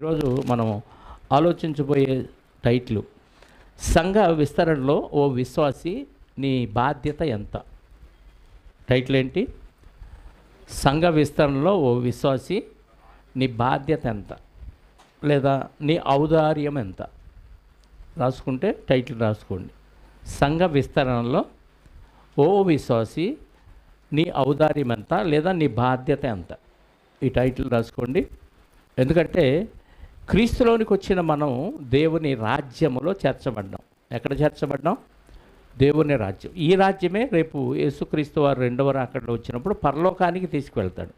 ఈరోజు మనం ఆలోచించబోయే టైటిల్ సంఘ విస్తరణలో ఓ విశ్వాసి నీ బాధ్యత ఎంత. టైటిల్ ఏంటి? సంఘ విస్తరణలో ఓ విశ్వాసి నీ బాధ్యత ఎంత, లేదా నీ ఔదార్యం ఎంత. రాసుకుంటే టైటిల్ రాసుకోండి. సంఘ విస్తరణలో ఓ విశ్వాసి నీ ఔదార్యం ఎంత, లేదా నీ బాధ్యత ఎంత. ఈ టైటిల్ రాసుకోండి. ఎందుకంటే క్రీస్తులోనికి వచ్చిన మనం దేవుని రాజ్యములో చేర్చబడ్డాం. ఎక్కడ చేర్చబడ్డాం? దేవుని రాజ్యం. ఈ రాజ్యమే రేపు యేసుక్రీస్తు వారు రెండవ రాకడలో వచ్చినప్పుడు పరలోకానికి తీసుకువెళ్తాడు.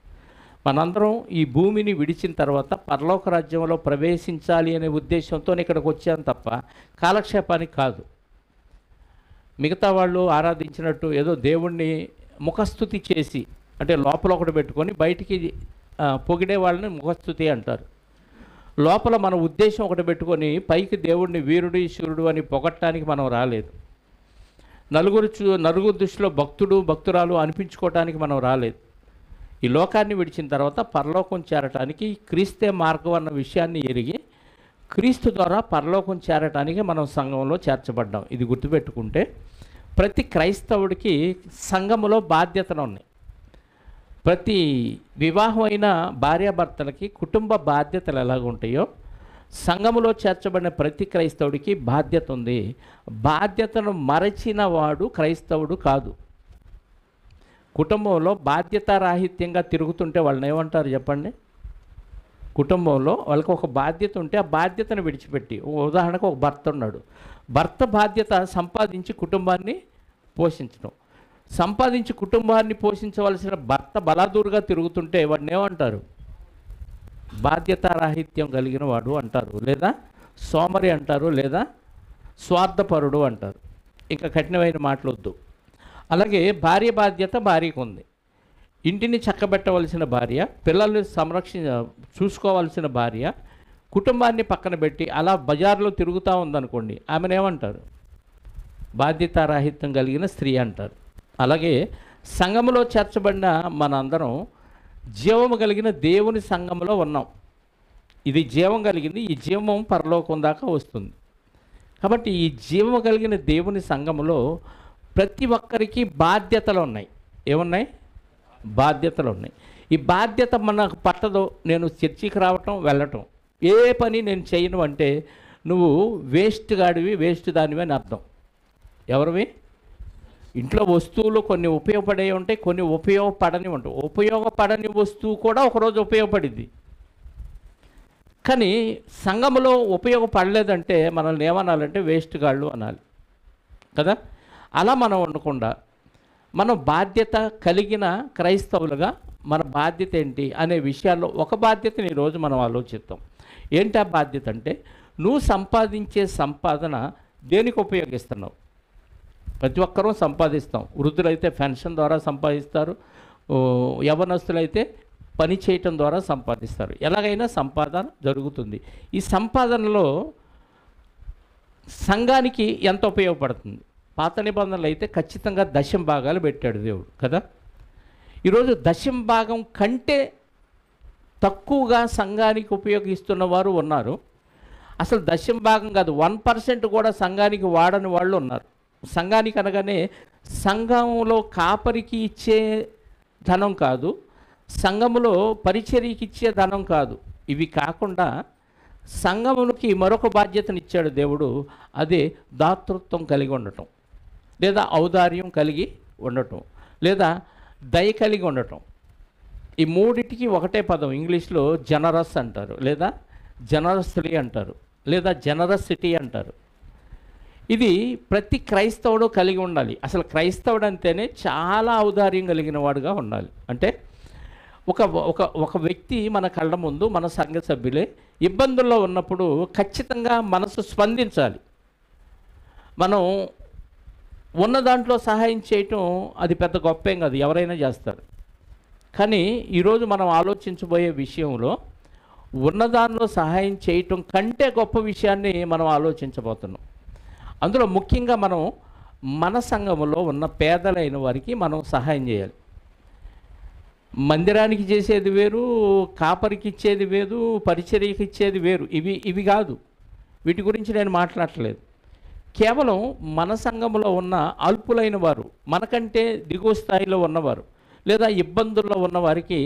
మనందరం ఈ భూమిని విడిచిన తర్వాత పరలోక రాజ్యంలో ప్రవేశించాలి అనే ఉద్దేశంతో ఇక్కడికి వచ్చాం తప్ప కాలక్షేపానికి కాదు. మిగతా వాళ్ళు ఆరాధించినట్టు ఏదో దేవుణ్ణి ముఖస్థుతి చేసి, అంటే లోపల ఒకటి పెట్టుకొని బయటికి పొగిడే వాళ్ళని ముఖస్థుతి అంటారు. లోపల మన ఉద్దేశం ఒకటి పెట్టుకొని పైకి దేవుడిని వీరుడు శూరుడు అని పొగట్టడానికి మనం రాలేదు. నలుగురు దృష్టిలో భక్తుడు భక్తురాలు అనిపించుకోవటానికి మనం రాలేదు. ఈ లోకాన్ని విడిచిన తర్వాత పరలోకం చేరటానికి క్రీస్తే మార్గం అన్న విషయాన్ని ఎరిగి క్రీస్తు ద్వారా పరలోకం చేరటానికి మనం సంఘంలో చేర్చబడ్డాం. ఇది గుర్తుపెట్టుకుంటే ప్రతి క్రైస్తవుడికి సంఘములో బాధ్యతలు ఉన్నాయి. ప్రతి వివాహమైన భార్యాభర్తలకి కుటుంబ బాధ్యతలు ఎలాగుంటాయో సంఘములో చేర్చబడిన ప్రతి క్రైస్తవుడికి బాధ్యత ఉంది. బాధ్యతను మరచిన వాడు క్రైస్తవుడు కాదు. కుటుంబంలో బాధ్యతారాహిత్యంగా తిరుగుతుంటే వాళ్ళని ఏమంటారు చెప్పండి? కుటుంబంలో వాళ్ళకి ఒక బాధ్యత ఉంటే ఆ బాధ్యతను విడిచిపెట్టి, ఉదాహరణకు ఒక భర్త ఉన్నాడు. భర్త బాధ్యత సంపాదించి కుటుంబాన్ని పోషించడం. సంపాదించి కుటుంబాన్ని పోషించవలసిన భర్త బలాదూరుగా తిరుగుతుంటే వాడిని ఏమంటారు? బాధ్యతారాహిత్యం కలిగిన వాడు అంటారు, లేదా సోమరి అంటారు, లేదా స్వార్థపరుడు అంటారు. ఇంకా కఠినమైన మాటలు వద్దు. అలాగే భార్య బాధ్యత భార్యకు ఉంది. ఇంటిని చక్కబెట్టవలసిన భార్య, పిల్లల్ని చూసుకోవాల్సిన భార్య, కుటుంబాన్ని పక్కన పెట్టి అలా బజార్లో తిరుగుతూ ఉందనుకోండి, ఆమెనేమంటారు? బాధ్యతారాహిత్యం కలిగిన స్త్రీ అంటారు. అలాగే సంఘములో చేర్చబడిన మనందరం జీవము కలిగిన దేవుని సంఘములో ఉన్నాం. ఇది జీవం కలిగింది. ఈ జీవం పరలోకం దాకా వస్తుంది. కాబట్టి ఈ జీవము కలిగిన దేవుని సంఘములో ప్రతి ఒక్కరికి బాధ్యతలు ఉన్నాయి. ఏమున్నాయి? బాధ్యతలు ఉన్నాయి. ఈ బాధ్యత మనకు పట్టదు. నేను చర్చికి రావటం వెళ్ళటం, ఏ పని నేను చేయను అంటే నువ్వు వేస్ట్ గాడివి, వేస్ట్ దానివి అని అర్థం. ఎవరివి? ఇంట్లో వస్తువులు కొన్ని ఉపయోగపడే ఉంటాయి, కొన్ని ఉపయోగపడని ఉంటాయి. ఉపయోగపడని వస్తువు కూడా ఒకరోజు ఉపయోగపడింది. కానీ సంఘములో ఉపయోగపడలేదంటే మనల్ని ఏమనాలంటే వేస్ట్ గాళ్ళు అనాలి కదా. అలా మనం ఉండకుండా మనం బాధ్యత కలిగిన క్రైస్తవులుగా మన బాధ్యత ఏంటి అనే విషయాల్లో ఒక బాధ్యతని ఈరోజు మనం ఆలోచిద్దాం. ఏంటి ఆ బాధ్యత అంటే, నువ్వు సంపాదించే సంపాదన దేనికి ఉపయోగిస్తున్నావు? ప్రతి ఒక్కరూ సంపాదిస్తాం. వృద్ధులైతే పెన్షన్ ద్వారా సంపాదిస్తారు, యవనస్తులైతే పని చేయటం ద్వారా సంపాదిస్తారు. ఎలాగైనా సంపాదన జరుగుతుంది. ఈ సంపాదనలో సంఘానికి ఎంత ఉపయోగపడుతుంది? పాత నిబంధనలు అయితే ఖచ్చితంగా దశమ భాగాలు పెట్టాడు దేవుడు కదా. ఈరోజు దశమ భాగం కంటే తక్కువగా సంఘానికి ఉపయోగిస్తున్న వారు ఉన్నారు. అసలు దశమ భాగం కాదు, 1% కూడా సంఘానికి వాడని వాళ్ళు ఉన్నారు. సంఘానికి అనగానే సంఘంలో కాపరికి ఇచ్చే ధనం కాదు, సంఘములో పరిచర్యకి ఇచ్చే ధనం కాదు. ఇవి కాకుండా సంఘమునికి మరొక బాధ్యతను ఇచ్చాడు దేవుడు. అదే దాతృత్వం కలిగి ఉండటం, లేదా ఔదార్యం కలిగి ఉండటం, లేదా దయ కలిగి ఉండటం. ఈ మూడింటికి ఒకటే పదం. ఇంగ్లీష్లో జనరస్ అంటారు, లేదా జనరస్లీ అంటారు, లేదా జనరసిటీ అంటారు. ఇది ప్రతి క్రైస్తవుడు కలిగి ఉండాలి. అసలు క్రైస్తవుడు అంటేనే చాలా ఔదార్యం కలిగిన వాడుగా ఉండాలి. అంటే ఒక వ్యక్తి మన కళ్ళ ముందు, మన సంఘ సభ్యులే ఇబ్బందుల్లో ఉన్నప్పుడు ఖచ్చితంగా మనసు స్పందించాలి. మనం ఉన్న దాంట్లో సహాయం చేయటం అది పెద్ద గొప్పేం కాదు, ఎవరైనా చేస్తారు. కానీ ఈరోజు మనం ఆలోచించబోయే విషయంలో ఉన్నదానిలో సహాయం చేయటం కంటే గొప్ప విషయాన్ని మనం ఆలోచించబోతున్నాం. అందులో ముఖ్యంగా మనం మన సంఘములో ఉన్న పేదలైన వారికి మనం సహాయం చేయాలి. మందిరానికి చేసేది వేరు, కాపరికి ఇచ్చేది వేరు, పరిచర్యకి ఇచ్చేది వేరు. ఇవి కాదు, వీటి గురించి నేను మాట్లాడట్లేదు. కేవలం మన సంఘంలో ఉన్న అల్పులైన వారు, మనకంటే దిగువ స్థాయిలో ఉన్నవారు, లేదా ఇబ్బందుల్లో ఉన్నవారికి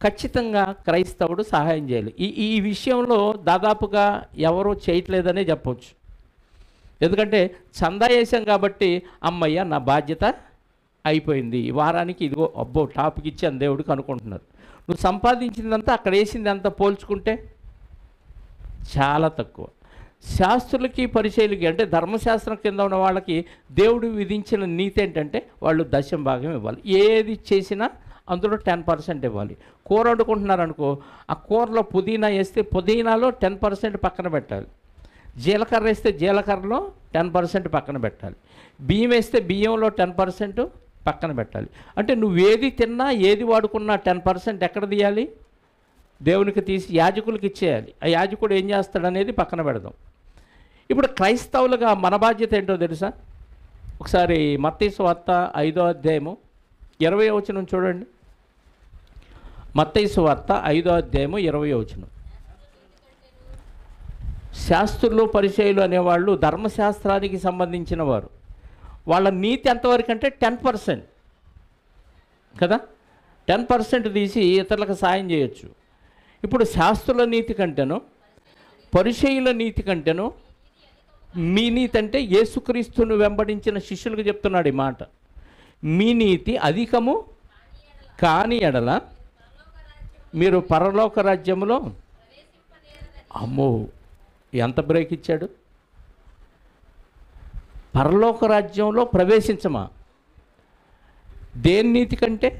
ఖచ్చితంగా క్రైస్తవుడు సహాయం చేయాలి. ఈ విషయంలో దాదాపుగా ఎవరూ చేయట్లేదనే చెప్పవచ్చు. ఎందుకంటే చందా వేసాం కాబట్టి అమ్మయ్య నా బాధ్యత అయిపోయింది, వారానికి ఇదిగో అబ్బో టాప్కి ఇచ్చాను దేవుడికి అనుకుంటున్నారు. నువ్వు సంపాదించిందంతా అక్కడ వేసిందంతా పోల్చుకుంటే చాలా తక్కువ. శాస్త్రులకి పరిచయులకి అంటే ధర్మశాస్త్రం కింద ఉన్న వాళ్ళకి దేవుడు విధించిన నీతి ఏంటంటే వాళ్ళు దశమ భాగం ఇవ్వాలి. ఏది చేసినా అందులో 10% ఇవ్వాలి. కూర వండుకుంటున్నారు అనుకో, ఆ కూరలో పుదీనా వేస్తే పుదీనాలో 10% పక్కన పెట్టాలి. జీలకర్ర వేస్తే జీలకర్రలో 10% పక్కన పెట్టాలి. బియ్యం వేస్తే బియ్యంలో 10% పక్కన పెట్టాలి. అంటే నువ్వేది తిన్నా ఏది వాడుకున్నా 10% ఎక్కడ తీయాలి? దేవునికి తీసి యాజకులకు ఇచ్చేయాలి. ఆ యాజకుడు ఏం చేస్తాడనేది పక్కన పెడదాం. ఇప్పుడు క్రైస్తవులుగా మన బాధ్యత ఏంటో తెలుసా? ఒకసారి మత్తయి సువార్త 5వ అధ్యాయము 20వ వచనం చూడండి. మత్తయి సువార్త 5వ అధ్యాయము 20వ వచనం. శాస్త్రులు పరిచయులు అనేవాళ్ళు ధర్మశాస్త్రానికి సంబంధించిన వారు. వాళ్ళ నీతి ఎంతవరకు అంటే 10% కదా, 10% తీసి ఇతరులకు సాయం చేయొచ్చు. ఇప్పుడు శాస్త్రుల నీతి కంటేనో పరిచయుల నీతి కంటేనో మీ నీతి అంటే యేసుక్రీస్తును వెంబడించిన శిష్యులకు చెప్తున్నాడు ఈ మాట. మీ నీతి అధికము కాని ఎడల మీరు పరలోక రాజ్యములో, అమ్మో ఎంత బ్రేక్ ఇచ్చాడు, పరలోక రాజ్యంలో ప్రవేశించమా? దేని నీతి కంటే?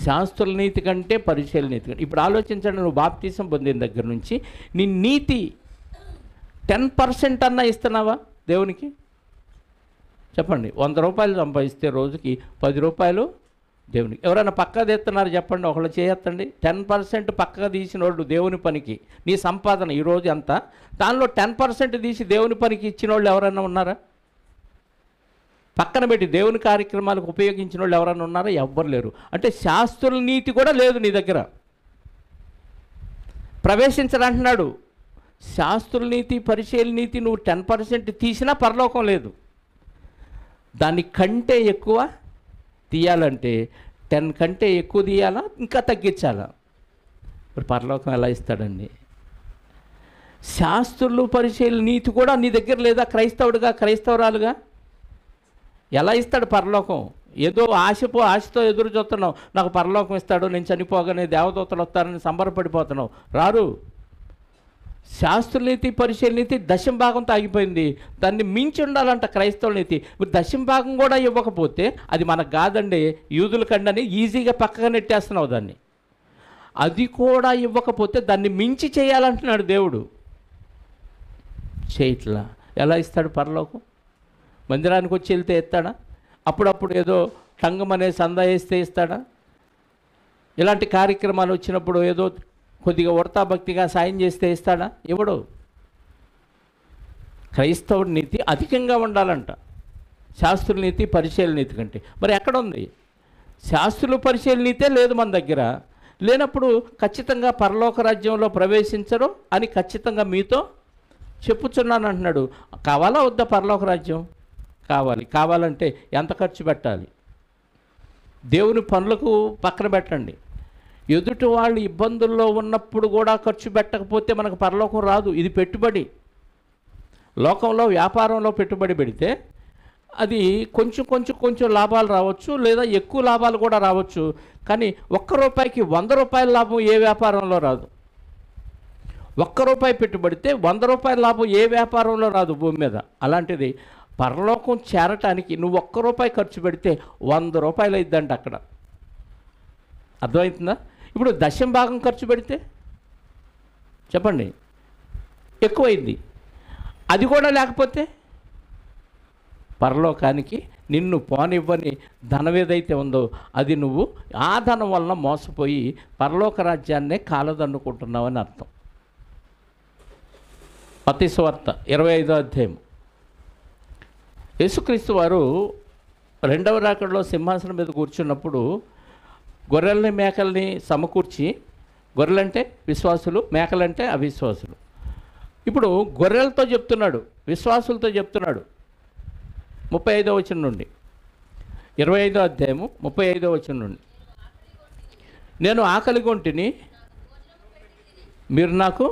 శాస్త్రుల నీతి కంటే పరిచయుల నీతి కంటే. ఇప్పుడు ఆలోచించండి, నువ్వు బాప్తీసం పొందిన దగ్గర నుంచి నీ నీతి 10% అన్నా ఇస్తున్నావా దేవునికి? చెప్పండి. 100 రూపాయలు సంపాదిస్తే రోజుకి 10 రూపాయలు దేవునికి. ఎవరైనా పక్కా తీస్తున్నారు చెప్పండి, ఒకళ్ళు చేయొద్దండి. 10% పక్కగా తీసిన వాళ్ళు దేవుని పనికి, నీ సంపాదన ఈరోజు ఎంత, దానిలో 10% తీసి దేవుని పనికి ఇచ్చిన వాళ్ళు ఎవరైనా ఉన్నారా? పక్కన పెట్టి దేవుని కార్యక్రమాలకు ఉపయోగించిన వాళ్ళు ఎవరైనా ఉన్నారా? ఎవ్వరు లేరు. అంటే శాస్త్రుల నీతి కూడా లేదు నీ దగ్గర. ప్రవేశించరంటున్నాడు. శాస్త్రుల నీతి పరిచయుల నీతి నువ్వు 10% తీసినా పరలోకం లేదు. దాని కంటే ఎక్కువ తీయాలంటే 10 కంటే ఎక్కువ తీయాలా, ఇంకా తగ్గించాలా? ఇప్పుడు పరలోకం ఎలా ఇస్తాడండి? శాస్త్రులు పరిచయుల నీతి కూడా నీ దగ్గర లేదా? క్రైస్తవుడిగా క్రైస్తవురాలుగా ఎలా ఇస్తాడు పరలోకం? ఏదో ఆశతో ఎదురు చూస్తున్నావు, నాకు పరలోకం ఇస్తాడు, నేను చనిపోగానే దేవదూతలు వస్తారని సంబరపడిపోతున్నావు. రారు. శాస్త్రుల నీతి పరిచయుల నీతి దశమ భాగంతో ఆగిపోయింది. దాన్ని మించి ఉండాలంట క్రైస్తవుల నీతి. దశమ భాగం కూడా ఇవ్వకపోతే అది మనకు కాదండి, యూదుల కండని ఈజీగా పక్కగా నెట్టేస్తున్నావు దాన్ని. అది కూడా ఇవ్వకపోతే దాన్ని మించి చేయాలంటున్నాడు దేవుడు. చేయట్లా. ఎలా ఇస్తాడు పరలోకం? మందిరానికి వచ్చి వెళ్తే ఇస్తాడా? అప్పుడప్పుడు ఏదో టంగం అనే సందా వేస్తే ఇస్తాడా? ఇలాంటి కార్యక్రమాలు వచ్చినప్పుడు ఏదో కొద్దిగా ఉడతా భక్తిగా సాయం చేస్తే ఇస్తాడా? ఇవ్వడు. క్రైస్తవుడి నీతి అధికంగా ఉండాలంట శాస్త్రుల నీతి పరిచయుల నీతి కంటే. మరి ఎక్కడ ఉంది? శాస్త్రులు పరిచయుల నీతే లేదు మన దగ్గర. లేనప్పుడు ఖచ్చితంగా పరలోక రాజ్యంలో ప్రవేశించరు అని ఖచ్చితంగా మీతో చెప్పుచున్నాను అంటున్నాడు. కావాలా వద్దా పరలోక రాజ్యం? కావాలి. కావాలంటే ఎంత ఖర్చు పెట్టాలి? దేవుని పనులకు పక్కన పెట్టండి. ఎదుటి వాళ్ళు ఇబ్బందుల్లో ఉన్నప్పుడు కూడా ఖర్చు పెట్టకపోతే మనకు పరలోకం రాదు. ఇది పెట్టుబడి. లోకంలో వ్యాపారంలో పెట్టుబడి పెడితే అది కొంచెం లాభాలు రావచ్చు, లేదా ఎక్కువ లాభాలు కూడా రావచ్చు. కానీ ₹1 ₹100 లాభం ఏ వ్యాపారంలో రాదు. ₹1 పెట్టుబడితే ₹100 లాభం ఏ వ్యాపారంలో రాదు భూమి మీద. అలాంటిది పరలోకం చేరటానికి నువ్వు ₹1 ఖర్చు పెడితే ₹100 అయిద్దంట అక్కడ. అర్థమవుతుందా? ఇప్పుడు దశమ భాగం ఖర్చు పెడితే చెప్పండి ఎక్కువైంది. అది కూడా లేకపోతే పరలోకానికి నిన్ను పోనివ్వని ధనం ఏదైతే ఉందో అది నువ్వు ఆ ధనం వలన మోసపోయి పరలోక రాజ్యాన్నే కాలదన్నుకుంటున్నావని అర్థం. మత్తయి సువార్త 25వ అధ్యాయం. యేసుక్రీస్తు వారు రెండవ రాకడలో సింహాసనం మీద కూర్చున్నప్పుడు గొర్రెల్ని మేకల్ని సమకూర్చి, గొర్రెలంటే విశ్వాసులు, మేకలంటే అవిశ్వాసులు. ఇప్పుడు గొర్రెలతో చెప్తున్నాడు, విశ్వాసులతో చెప్తున్నాడు. 35వ వచనం నుండి, 25వ అధ్యాయము 35వ వచనం నుండి, నేను ఆకలి గొంటిని మీరు నాకు,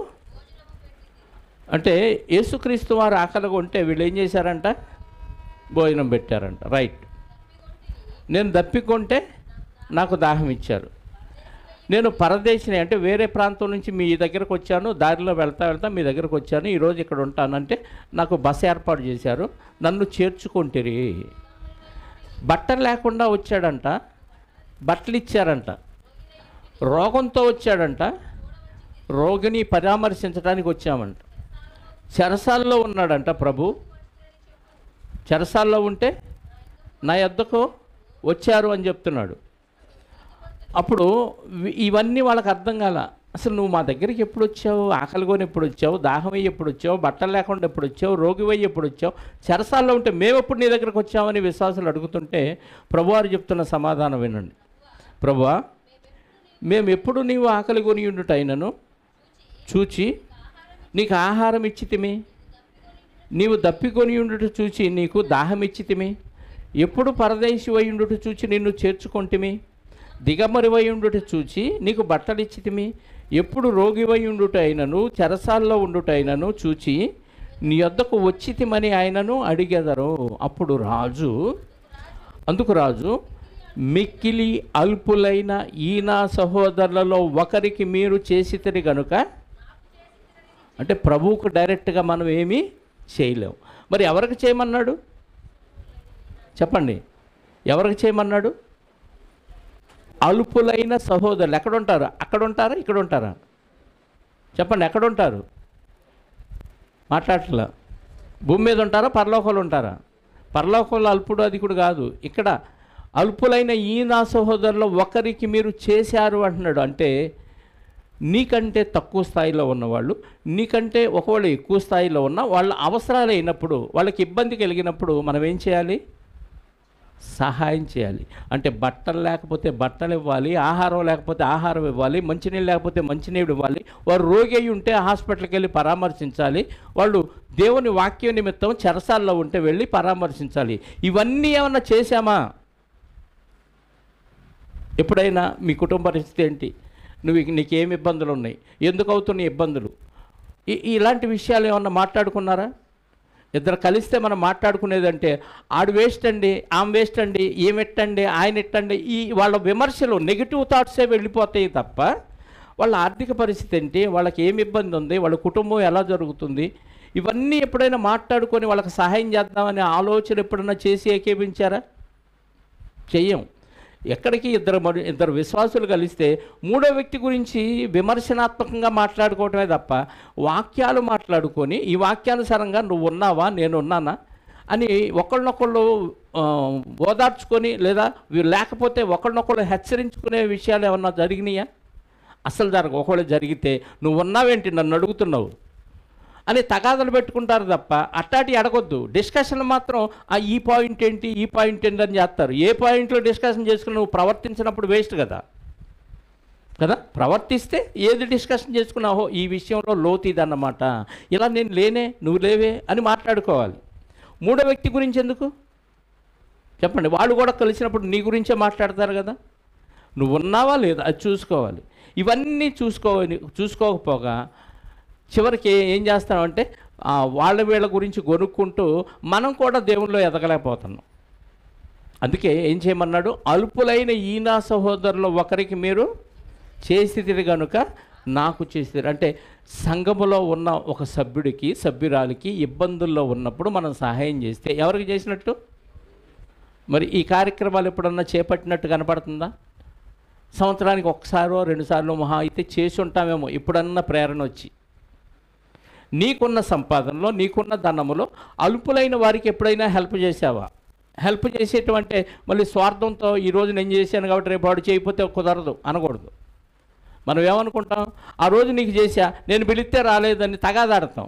అంటే యేసుక్రీస్తు వారు ఆకలి కొంటే వీళ్ళు ఏం చేశారంట? భోజనం పెట్టారంట. రైట్. నేను దప్పికొంటే నాకు దాహం ఇచ్చారు. నేను పరదేశిని, అంటే వేరే ప్రాంతం నుంచి మీ దగ్గరకు వచ్చాను, దారిలో వెళ్తా మీ దగ్గరకు వచ్చాను, ఈరోజు ఇక్కడ ఉంటానంటే నాకు బస ఏర్పాటు చేశారు, నన్ను చేర్చుకుంటారు. బట్టలు లేకుండా వచ్చాడంట, బట్టలు ఇచ్చారంట. రోగంతో వచ్చాడంట, రోగిని పరామర్శించడానికి వచ్చామంట. చెరసాల్లో ఉన్నాడంట ప్రభు, చెరసాల్లో ఉంటే నా యొద్దకు వచ్చారు అని చెప్తున్నాడు. అప్పుడు ఇవన్నీ వాళ్ళకి అర్థం కాల. అసలు నువ్వు మా దగ్గరికి ఎప్పుడు వచ్చావు? ఆకలిగోని ఎప్పుడు వచ్చావు? దాహమయ్యి ఎప్పుడు వచ్చావు? బట్టలు లేకుండా ఎప్పుడు వచ్చావు? రోగివయ్యి ఎప్పుడు వచ్చావు? చెరసాల్లో ఉంటే మేము ఎప్పుడు నీ దగ్గరకు వచ్చామని విశ్వాసులు అడుగుతుంటే ప్రభువారు చెప్తున్న సమాధానం వినండి. ప్రభువా, మేము ఎప్పుడు నీవు ఆకలిగొని ఉండుట అయినను చూచి నీకు ఆహారం ఇచ్చితిమి, నీవు దప్పికొని ఉండుట చూచి నీకు దాహం ఇచ్చితిమి, ఎప్పుడు పరదేశి వై ఉండుట చూచి నిన్ను చేర్చుకొంటిమి, దిగమరివై ఉండుట చూచి నీకు బట్టలు ఇచ్చితిమి, ఎప్పుడు రోగివై ఉండుట అయినను చెరసాల్లో ఉండుట అయినను చూచి నీ యొద్దకు వచ్చితిమని ఆయనను అడిగెదరు. అప్పుడు అందుకు రాజు మిక్కిలి అల్పులైన ఈ నా సహోదరులలో ఒకరికి మీరు చేసితిరి గనుక, అంటే ప్రభువుకు డైరెక్ట్గా మనం ఏమీ చేయలేము. మరి ఎవరికి చేయమన్నాడు చెప్పండి? ఎవరికి చేయమన్నాడు? అల్పులైన సహోదరులు. ఎక్కడ ఉంటారు? అక్కడ ఉంటారా? ఇక్కడ ఉంటారా? చెప్పండి, ఎక్కడ ఉంటారు? మాట్లాడట్లా. భూమి మీద ఉంటారా? పరలోకంలో ఉంటారా? పరలోకంలో అల్పుడు అధికుడు కాదు. ఇక్కడ అల్పులైన ఈ నా సహోదరులు ఒకరికి మీరు చేశారు అంటున్నాడు. అంటే నీకంటే తక్కువ స్థాయిలో ఉన్నవాళ్ళు, నీకంటే ఒకవేళ ఎక్కువ స్థాయిలో ఉన్న వాళ్ళ అవసరాలు అయినప్పుడు, వాళ్ళకి ఇబ్బంది కలిగినప్పుడు మనం ఏం చేయాలి? సహాయం చేయాలి. అంటే బట్టలు లేకపోతే బట్టలు ఇవ్వాలి, ఆహారం లేకపోతే ఆహారం ఇవ్వాలి, మంచినీళ్ళు లేకపోతే మంచినీళ్ళు ఇవ్వాలి. వారు రోగి అయి ఉంటే హాస్పిటల్కి వెళ్ళి పరామర్శించాలి. వాళ్ళు దేవుని వాక్యం నిమిత్తం చెరసాల్లో ఉంటే వెళ్ళి పరామర్శించాలి. ఇవన్నీ ఏమన్నా చేశామా? ఎప్పుడైనా మీ కుటుంబ పరిస్థితి ఏంటి? నీకేమి ఇబ్బందులు ఉన్నాయి? ఎందుకు అవుతున్నాయి ఇబ్బందులు? ఇలాంటి విషయాలు ఏమన్నా మాట్లాడుకున్నారా? ఇద్దరు కలిస్తే మనం మాట్లాడుకునేదంటే ఆడు వేస్ట్ అండి, ఆమె వేస్ట్ అండి, ఏమెట్టండి, ఆయన ఎట్టండి, వాళ్ళ విమర్శలు నెగిటివ్ థాట్సే వెళ్ళిపోతాయి తప్ప వాళ్ళ ఆర్థిక పరిస్థితి ఏంటి, వాళ్ళకి ఏమి ఇబ్బంది ఉంది, వాళ్ళ కుటుంబం ఎలా జరుగుతుంది, ఇవన్నీ ఎప్పుడైనా మాట్లాడుకొని వాళ్ళకి సహాయం చేద్దామనే ఆలోచన ఎప్పుడైనా చేసి ఏకీపించారా? చెయ్యం. ఎక్కడికి ఇద్దరు విశ్వాసులు కలిస్తే మూడో వ్యక్తి గురించి విమర్శనాత్మకంగా మాట్లాడుకోవటమే తప్ప వాక్యాలు మాట్లాడుకొని ఈ వాక్యానుసారంగా నువ్వు ఉన్నావా, నేను ఉన్నానా అని ఒకళ్ళనొకళ్ళు ఓదార్చుకొని, లేదా లేకపోతే ఒకళ్ళనొకళ్ళు హెచ్చరించుకునే విషయాలు ఏమన్నా జరిగినాయా? అసలు ఒకవేళ జరిగితే నువ్వు ఉన్నావేంటి నన్ను అడుగుతున్నావు అని తగాదలు పెట్టుకుంటారు తప్ప అట్టాటి అడగొద్దు. డిస్కషన్ మాత్రం ఈ పాయింట్ ఏంటి, ఈ పాయింట్ ఏంటి అని చేస్తారు. ఏ పాయింట్లో డిస్కషన్ చేసుకుని నువ్వు ప్రవర్తించినప్పుడు వేస్ట్ కదా. ప్రవర్తిస్తే ఏది డిస్కషన్ చేసుకున్నావో ఈ విషయంలో లోతు ఇదన్నమాట, ఇలా నేను లేనే నువ్వు లేవే అని మాట్లాడుకోవాలి. మూడో వ్యక్తి గురించి ఎందుకు చెప్పండి? వాళ్ళు కూడా కలిసినప్పుడు నీ గురించే మాట్లాడతారు కదా. నువ్వు ఉన్నావా లేదా అది చూసుకోవాలి. ఇవన్నీ చూసుకోకపోగా చివరికి ఏం చేస్తామంటే వీళ్ళ గురించి కొనుక్కుంటూ మనం కూడా దేవునిలో ఎదగలేకపోతున్నాం. అందుకే ఏం చేయమన్నాడు? అల్పులైన ఈ నా సహోదరులు ఒకరికి మీరు చేసితిరి కనుక నాకు చేసితిరి. అంటే సంఘములో ఉన్న ఒక సభ్యురాలికి ఇబ్బందుల్లో ఉన్నప్పుడు మనం సహాయం చేస్తే ఎవరికి చేసినట్టు? మరి ఈ కార్యక్రమాలు ఎప్పుడన్నా చేపట్టినట్టు కనపడుతుందా? సంవత్సరానికి ఒకసారో రెండుసార్లు మహా అయితే చేసి ఉంటామేమో ఇప్పుడన్నా ప్రేరణ వచ్చి. నీకున్న సంపాదనలో, నీకున్న ధనములో అల్పులైన వారికి ఎప్పుడైనా హెల్ప్ చేసావా? హెల్ప్ చేసేటువంటి మళ్ళీ స్వార్థంతో ఈరోజు నేను చేశాను కాబట్టి రేపు వాడు చేయకపోతే కుదరదు అనకూడదు. మనం ఏమనుకుంటాం? ఆ రోజు నీకు చేశా, నేను పిలిస్తే రాలేదని తగాదాడతాం.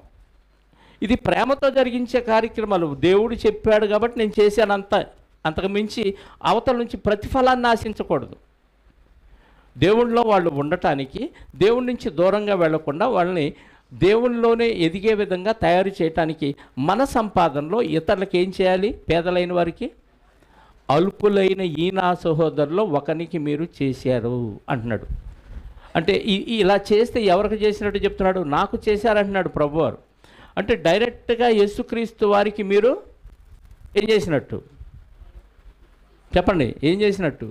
ఇది ప్రేమతో జరిగించే కార్యక్రమాలు. దేవుడు చెప్పాడు కాబట్టి నేను చేశాను, అంతకు మించి అవతల నుంచి ప్రతిఫలాన్ని ఆశించకూడదు. దేవుళ్ళలో వాళ్ళు ఉండటానికి, దేవుడి నుంచి దూరంగా వెళ్లకుండా వాళ్ళని దేవుళ్ళలోనే ఎదిగే విధంగా తయారు చేయటానికి మన సంపాదనలో ఇతరులకు ఏం చేయాలి? పేదలైన వారికి, అల్పులైన ఈ నా సహోదరులో ఒకనికి మీరు చేశారు అంటున్నాడు. అంటే ఇలా చేస్తే ఎవరికి చేసినట్టు చెప్తున్నాడు? నాకు చేశారంటున్నాడు ప్రభువారు. అంటే డైరెక్ట్గా యేసుక్రీస్తు వారికి మీరు ఏం చేసినట్టు? చెప్పండి, ఏం చేసినట్టు?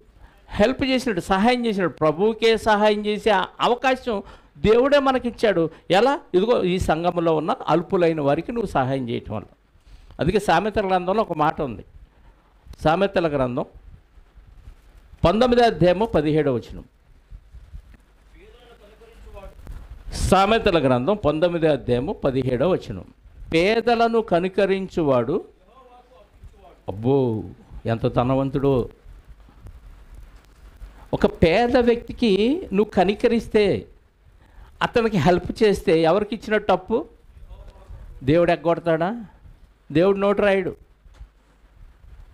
హెల్ప్ చేసినట్టు, సహాయం చేసినట్టు. ప్రభువుకే సహాయం చేసే అవకాశం దేవుడే మనకిచ్చాడు. ఎలా? ఇదిగో ఈ సంఘంలో ఉన్న అల్పులైన వారికి నువ్వు సహాయం చేయటం వల్ల. అందుకే సామెతల గ్రంథంలో ఒక మాట ఉంది. సామెతల గ్రంథం 19వ అధ్యాయము 17వ వచనం. సామెతల గ్రంథం 19వ అధ్యాయము 17వ వచనం. పేదలను కనికరించువాడు, అబ్బో ఎంత ధనవంతుడో. ఒక పేద వ్యక్తికి నువ్వు కనికరిస్తే, అతనికి హెల్ప్ చేస్తే ఎవరికి ఇచ్చినట్టు అప్పు? దేవుడు ఎగ్గొడతాడా? దేవుడు నోటు రాయడు.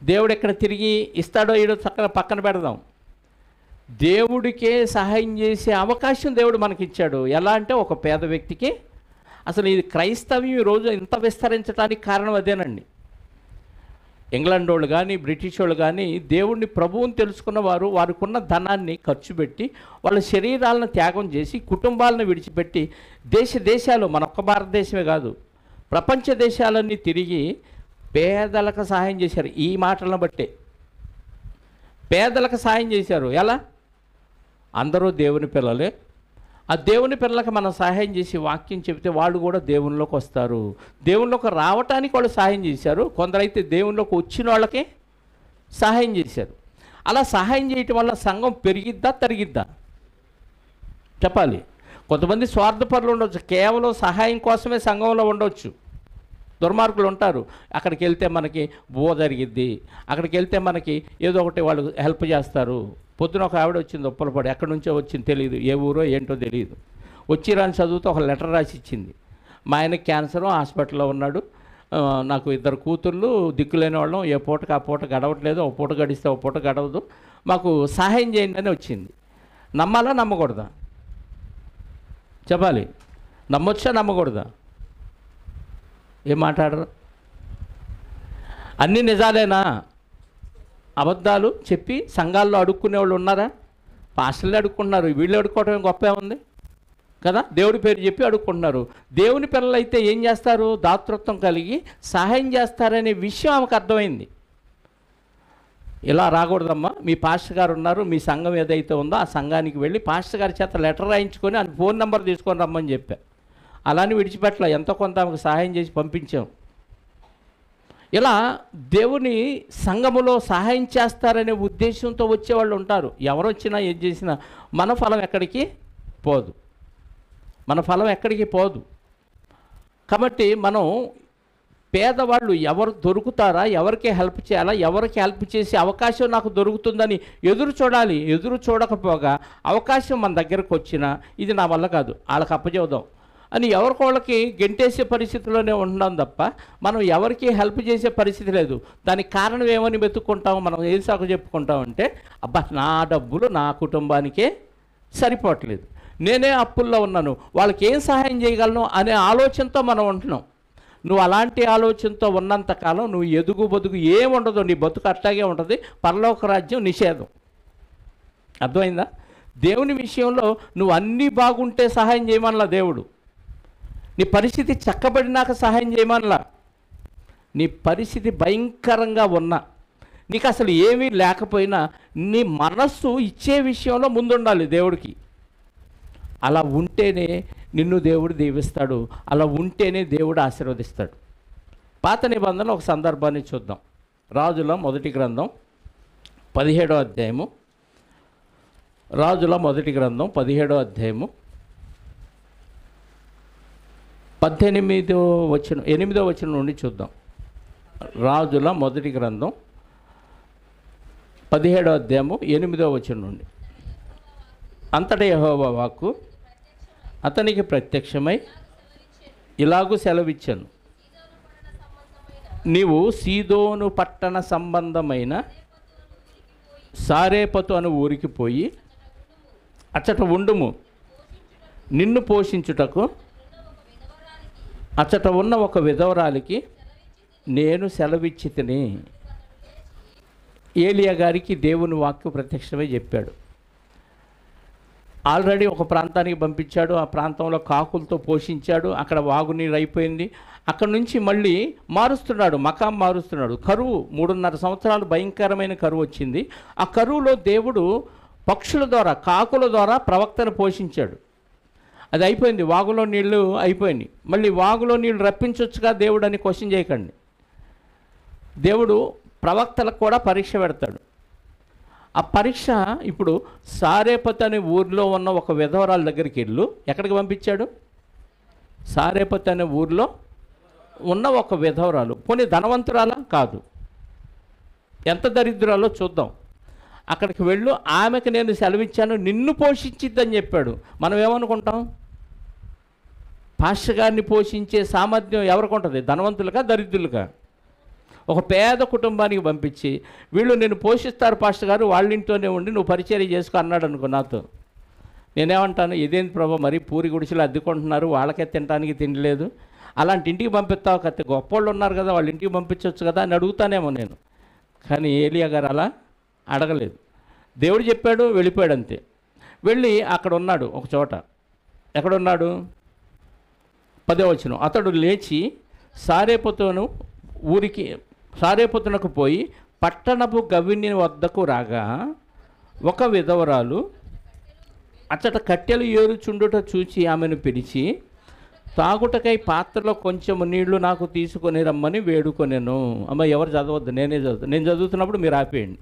దేవుడు ఎక్కడ తిరిగి ఇస్తాడో ఈడో పక్కన పెడదాం. దేవుడికే సహాయం చేసే అవకాశం దేవుడు మనకిచ్చాడు. ఎలా అంటే ఒక పేద వ్యక్తికి. అసలు ఇది క్రైస్తవ్యం ఈరోజు ఇంత విస్తరించడానికి కారణం అదేనండి. ఇంగ్లాండ్ వాళ్ళు కానీ, బ్రిటిష్ వాళ్ళు కానీ దేవుడిని, ప్రభువుని తెలుసుకున్న వారు వారికి ఉన్న ధనాన్ని ఖర్చు పెట్టి, వాళ్ళ శరీరాలను త్యాగం చేసి, కుటుంబాలను విడిచిపెట్టి దేశాలు, మన ఒక్క భారతదేశమే కాదు, ప్రపంచ దేశాలన్నీ తిరిగి పేదలకు సహాయం చేశారు. ఈ మాటలను బట్టే పేదలకు సహాయం చేశారు. ఎలా? అందరూ దేవుని పిల్లలే. ఆ దేవుని పిల్లలకు మనం సహాయం చేసి వాక్యం చెబితే వాళ్ళు కూడా దేవునిలోకి వస్తారు. దేవునిలోకి రావటానికి వాళ్ళు సహాయం చేశారు. కొందరైతే దేవునిలోకి వచ్చిన వాళ్ళకే సహాయం చేశారు. అలా సహాయం చేయటం వల్ల సంఘం పెరిగిద్దా తరిగిద్దా? చెప్పాలి. కొంతమంది స్వార్థపరులు ఉండవచ్చు, కేవలం సహాయం కోసమే సంఘంలో ఉండవచ్చు. దుర్మార్గులు ఉంటారు. అక్కడికి వెళ్తే మనకి బో జరిగిద్ది, అక్కడికి వెళ్తే మనకి ఏదో ఒకటి వాళ్ళు హెల్ప్ చేస్తారు. పొద్దున ఒక ఆవిడ వచ్చింది, ఉప్పలపడి, ఎక్కడి నుంచో వచ్చింది తెలియదు, ఏ ఊరో ఏంటో తెలియదు. వచ్చి రాని చదువుతో ఒక లెటర్ రాసి ఇచ్చింది. మా ఆయనకి క్యాన్సరు, హాస్పిటల్లో ఉన్నాడు, నాకు 2 కూతుళ్ళు, దిక్కులేని వాళ్ళం, ఏ పూటకు ఆ పూట గడవట్లేదు, ఒక పూట గడిస్తే ఒక పూట గడవదు, మాకు సహాయం చేయండి అని వచ్చింది. నమ్మాలా నమ్మకూడదా? చెప్పాలి. నమ్మొచ్చా నమ్మకూడదా? ఏం మాట్లాడరు? అన్నీ నిజాలేనా? అబద్ధాలు చెప్పి సంఘాల్లో అడుక్కునే వాళ్ళు ఉన్నారా? పాస్టర్లు అడుక్కుంటున్నారు, వీళ్ళు అడుక్కోవటం గొప్ప ఉంది కదా. దేవుడి పేరు చెప్పి అడుక్కుంటున్నారు. దేవుని పిల్లలు అయితే ఏం చేస్తారు? దాతృత్వం కలిగి సహాయం చేస్తారనే విషయం ఆమెకు అర్థమైంది. ఇలా రాకూడదమ్మా, మీ పాస్టర్ గారు ఉన్నారు, మీ సంఘం ఏదైతే ఉందో ఆ సంఘానికి వెళ్ళి పాస్టర్ గారి చేత లెటర్ రాయించుకొని ఆయన ఫోన్ నెంబర్ తీసుకొని రమ్మని చెప్పా. అలానే విడిచిపెట్టలే, ఎంతో కొంత ఆమెకు సహాయం చేసి పంపించాం. ఇలా దేవుని సంఘములో సహాయం చేస్తారనే ఉద్దేశంతో వచ్చేవాళ్ళు ఉంటారు. ఎవరు వచ్చినా ఏం చేసినా మన ఫలం ఎక్కడికి పోదు, మన ఫలం ఎక్కడికి పోదు. కాబట్టి మనం పేదవాళ్ళు ఎవరు దొరుకుతారా, ఎవరికి హెల్ప్ చేయాలా, ఎవరికి హెల్ప్ చేసే అవకాశం నాకు దొరుకుతుందని ఎదురు చూడాలి. ఎదురు చూడకపోగా అవకాశం మన దగ్గరకు వచ్చినా ఇది నా వల్ల కాదు, వాళ్ళకి అప్పచెబుదాం అని ఎవరికోళ్ళకి గెంటేసే పరిస్థితిలోనే ఉంటున్నాం తప్ప మనం ఎవరికి హెల్ప్ చేసే పరిస్థితి లేదు. దానికి కారణం ఏమని వెతుక్కుంటాం? మనం ఏం సాకు చెప్పుకుంటామంటే, అబ్బా నా డబ్బులు నా కుటుంబానికే సరిపోవట్లేదు, నేనే అప్పుల్లో ఉన్నాను, వాళ్ళకి ఏం సహాయం చేయగలను అనే ఆలోచనతో మనం ఉంటున్నాం. నువ్వు అలాంటి ఆలోచనతో ఉన్నంతకాలం నువ్వు ఎదుగు బతుకు ఏముండదు, నీ బతుకు అట్లాగే ఉంటుంది. పరలోక రాజ్యం నిషేధం. అర్థమైందా? దేవుని విషయంలో నువ్వు అన్నీ బాగుంటే సహాయం చేయమనలా దేవుడు. నీ పరిస్థితి చక్కబడినాక సహాయం చేయమనలా. నీ పరిస్థితి భయంకరంగా ఉన్నా, నీకు అసలు ఏమీ లేకపోయినా నీ మనస్సు ఇచ్చే విషయంలో ముందుండాలి దేవుడికి. అలా ఉంటేనే నిన్ను దేవుడు దీవిస్తాడు, అలా ఉంటేనే దేవుడు ఆశీర్వదిస్తాడు. పాత నిబంధనలో ఒక సందర్భాన్ని చూద్దాం. రాజుల మొదటి గ్రంథం 17వ అధ్యాయము. రాజుల మొదటి గ్రంథం 17వ అధ్యాయము 8వ వచనం నుండి చూద్దాం. రాజుల మొదటి గ్రంథం 17వ అధ్యాయము 8వ వచనం నుండి. అంతటా యెహోవా వాక్కు అతనికి ప్రత్యక్షమై ఇలాగూ సెలవిచ్చాను, నీవు సీదోను పట్టణ సంబంధమైన సారేపతు అను ఊరికి పోయి అచ్చట ఉండుము, నిన్ను పోషించుటకు అచ్చట ఉన్న ఒక విధవరాలికి నేను సెలవిచ్చి తిని. ఏలియా గారికి దేవుని వాక్కు ప్రత్యక్షమై చెప్పాడు. ఆల్రెడీ ఒక ప్రాంతానికి పంపించాడు, ఆ ప్రాంతంలో కాకులతో పోషించాడు, అక్కడ వాగునీరు అయిపోయింది. అక్కడ నుంచి మళ్ళీ మారుస్తున్నాడు, మకాం మారుస్తున్నాడు. కరువు 3.5 సంవత్సరాలు భయంకరమైన కరువు వచ్చింది. ఆ కరువులో దేవుడు పక్షుల ద్వారా, కాకుల ద్వారా ప్రవక్తను పోషించాడు. అది అయిపోయింది, వాగులో నీళ్లు అయిపోయినాయి. మళ్ళీ వాగులో నీళ్లు రప్పించవచ్చుగా దేవుడు అని క్వశ్చన్ చేయకండి. దేవుడు ప్రవక్తలకు కూడా పరీక్ష పెడతాడు. ఆ పరీక్ష ఇప్పుడు సారేపత్ అనే ఊరిలో ఉన్న ఒక విధవరాల దగ్గరికి వెళ్ళు. ఎక్కడికి పంపించాడు? సారేపత్ అనే ఊరిలో ఉన్న ఒక విధవరాలు. పోనీ ధనవంతురాలా? కాదు. ఎంత దరిద్రాలో చూద్దాం. అక్కడికి వెళ్ళు, ఆమెకు నేను సెలవిచ్చాను, నిన్ను పోషించిద్దని చెప్పాడు. మనం ఏమనుకుంటాం? పాస్టర్ గారిని పోషించే సామర్థ్యం ఎవరికి ఉంటుంది? ధనవంతులుగా, దరిద్రులుగా? ఒక పేద కుటుంబానికి పంపించి వీళ్ళు నేను పోషిస్తారు పాస్టర్ గారు, వాళ్ళ ఇంట్లోనే ఉండి నువ్వు పరిచర్య చేసుకో అన్నాడు అనుకో నాతో. నేనేమంటాను? ఇదేంటి ప్రభా, మరి పూరి గుడిసెలు అద్దెకుంటున్నారు, వాళ్ళకే తినడానికి తిండి లేదు, అలాంటి ఇంటికి పంపిస్తావు కత్తి, గొప్పోళ్ళు ఉన్నారు కదా వాళ్ళ ఇంటికి పంపించవచ్చు కదా అని అడుగుతానేమో నేను. కానీ ఏలియా గారు అలా అడగలేదు. దేవుడు చెప్పాడు, వెళ్ళిపోయాడు అంతే. వెళ్ళి అక్కడ ఉన్నాడు ఒక చోట. ఎక్కడున్నాడు? 10వ వచనం. అతడు లేచి సారేపొతునకు పోయి పట్టణపు గవిని వద్దకు రాగా ఒక విధవరాలు అచ్చట కట్టెలు ఏరుచుండుట చూచి ఆమెను పిలిచి, తాగుటకై పాత్రలో కొంచెం నీళ్లు నాకు తీసుకొని రమ్మని వేడుకొనెను. అమ్మ ఎవరు చదవద్దు, నేనే చదువుతాను. నేను చదువుతున్నప్పుడు మీరు ఆపేయండి.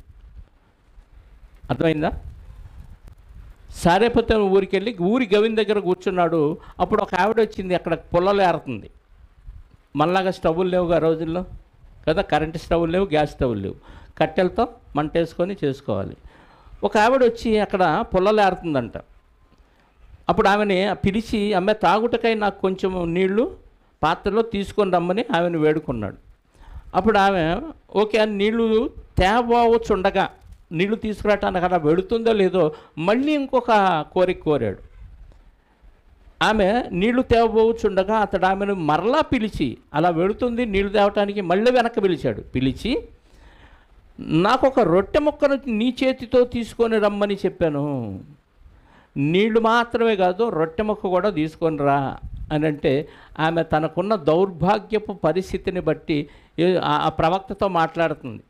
అర్థమైందా? సారేపత్ ఊరికి వెళ్ళి ఊరి గవిని దగ్గర కూర్చున్నాడు. అప్పుడు ఒక ఆవిడ వచ్చింది, అక్కడ పుల్లలు ఏరుతుంది. మనలాగా స్టవ్లు లేవుగా రోజుల్లో కదా, కరెంటు స్టవ్లు లేవు, గ్యాస్ స్టవ్లు లేవు, కట్టెలతో మంట వేసుకొని చేసుకోవాలి. ఒక ఆవిడ వచ్చి అక్కడ పుల్లలు ఏరుతుందంట. అప్పుడు ఆమెని పిలిచి, అమ్మే తాగుటకై నాకు కొంచెం నీళ్లు పాత్రలో తీసుకొని రమ్మని ఆమెను వేడుకున్నాడు. అప్పుడు ఆమె ఓకే అని నీళ్లు తేవచ్చుండగా, నీళ్లు తీసుకురావటానికి అలా వెడుతుందో లేదో మళ్ళీ ఇంకొక కోరిక కోరాడు. ఆమె నీళ్లు తేవబోచుండగా అతడు ఆమెను మరలా పిలిచి, అలా వెళుతుంది నీళ్లు తేవటానికి మళ్ళీ వెనక్కి పిలిచాడు. పిలిచి, నాకు ఒక రొట్టె ముక్కను నీ చేతితో తీసుకొని రమ్మని చెప్పాను, నీళ్లు మాత్రమే కాదు రొట్టె ముక్క కూడా తీసుకొని రా అని అంటే, ఆమె తనకున్న దౌర్భాగ్యపు పరిస్థితిని బట్టి ఆ ప్రవక్తతో మాట్లాడుతుంది.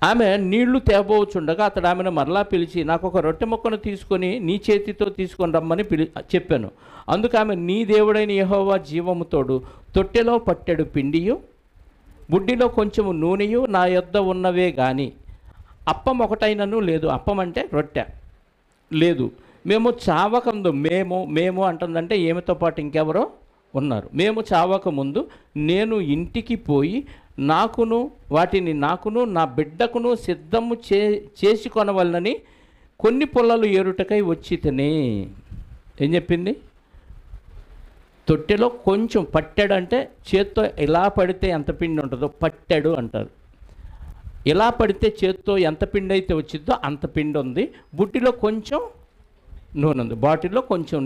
ఆమె నీళ్లు తేబోచుండగా అతడు ఆమెను మరలా పిలిచి, నాకు ఒక రొట్టె ముక్కను తీసుకొని నీ చేతితో తీసుకొని రమ్మని చెప్పాను. అందుకు ఆమె, నీ దేవుడైన యెహోవా జీవముతోడు తొట్టెలో పట్టెడు పిండియు బుడ్డిలో కొంచెము నూనెయు నా యొద్ద ఉన్నవే గాని అప్పం ఒకటైనను లేదు. అప్పం అంటే రొట్టె లేదు. మేము చావకముందు, మేము అంటుందంటే ఏమితో పాటు ఇంకెవరో ఉన్నారు. మేము చావక ముందు నేను ఇంటికి పోయి వాటిని నా బిడ్డకును సిద్ధము చేసి కొనవలనని కొన్ని పుల్లలు ఏరుటకై వచ్చి తిని. ఏం చెప్పింది? తొట్టెలో కొంచెం పట్టాడు అంటే చేత్తో ఇలా పడితే ఎంత పిండి ఉంటుందో పట్టాడు అంటారు. ఇలా పడితే చేత్తో ఎంత పిండి అయితే వచ్చిందో అంత పిండి ఉంది. బుట్టిలో కొంచెం నూనె ఉంది, బాటిల్లో కొంచెం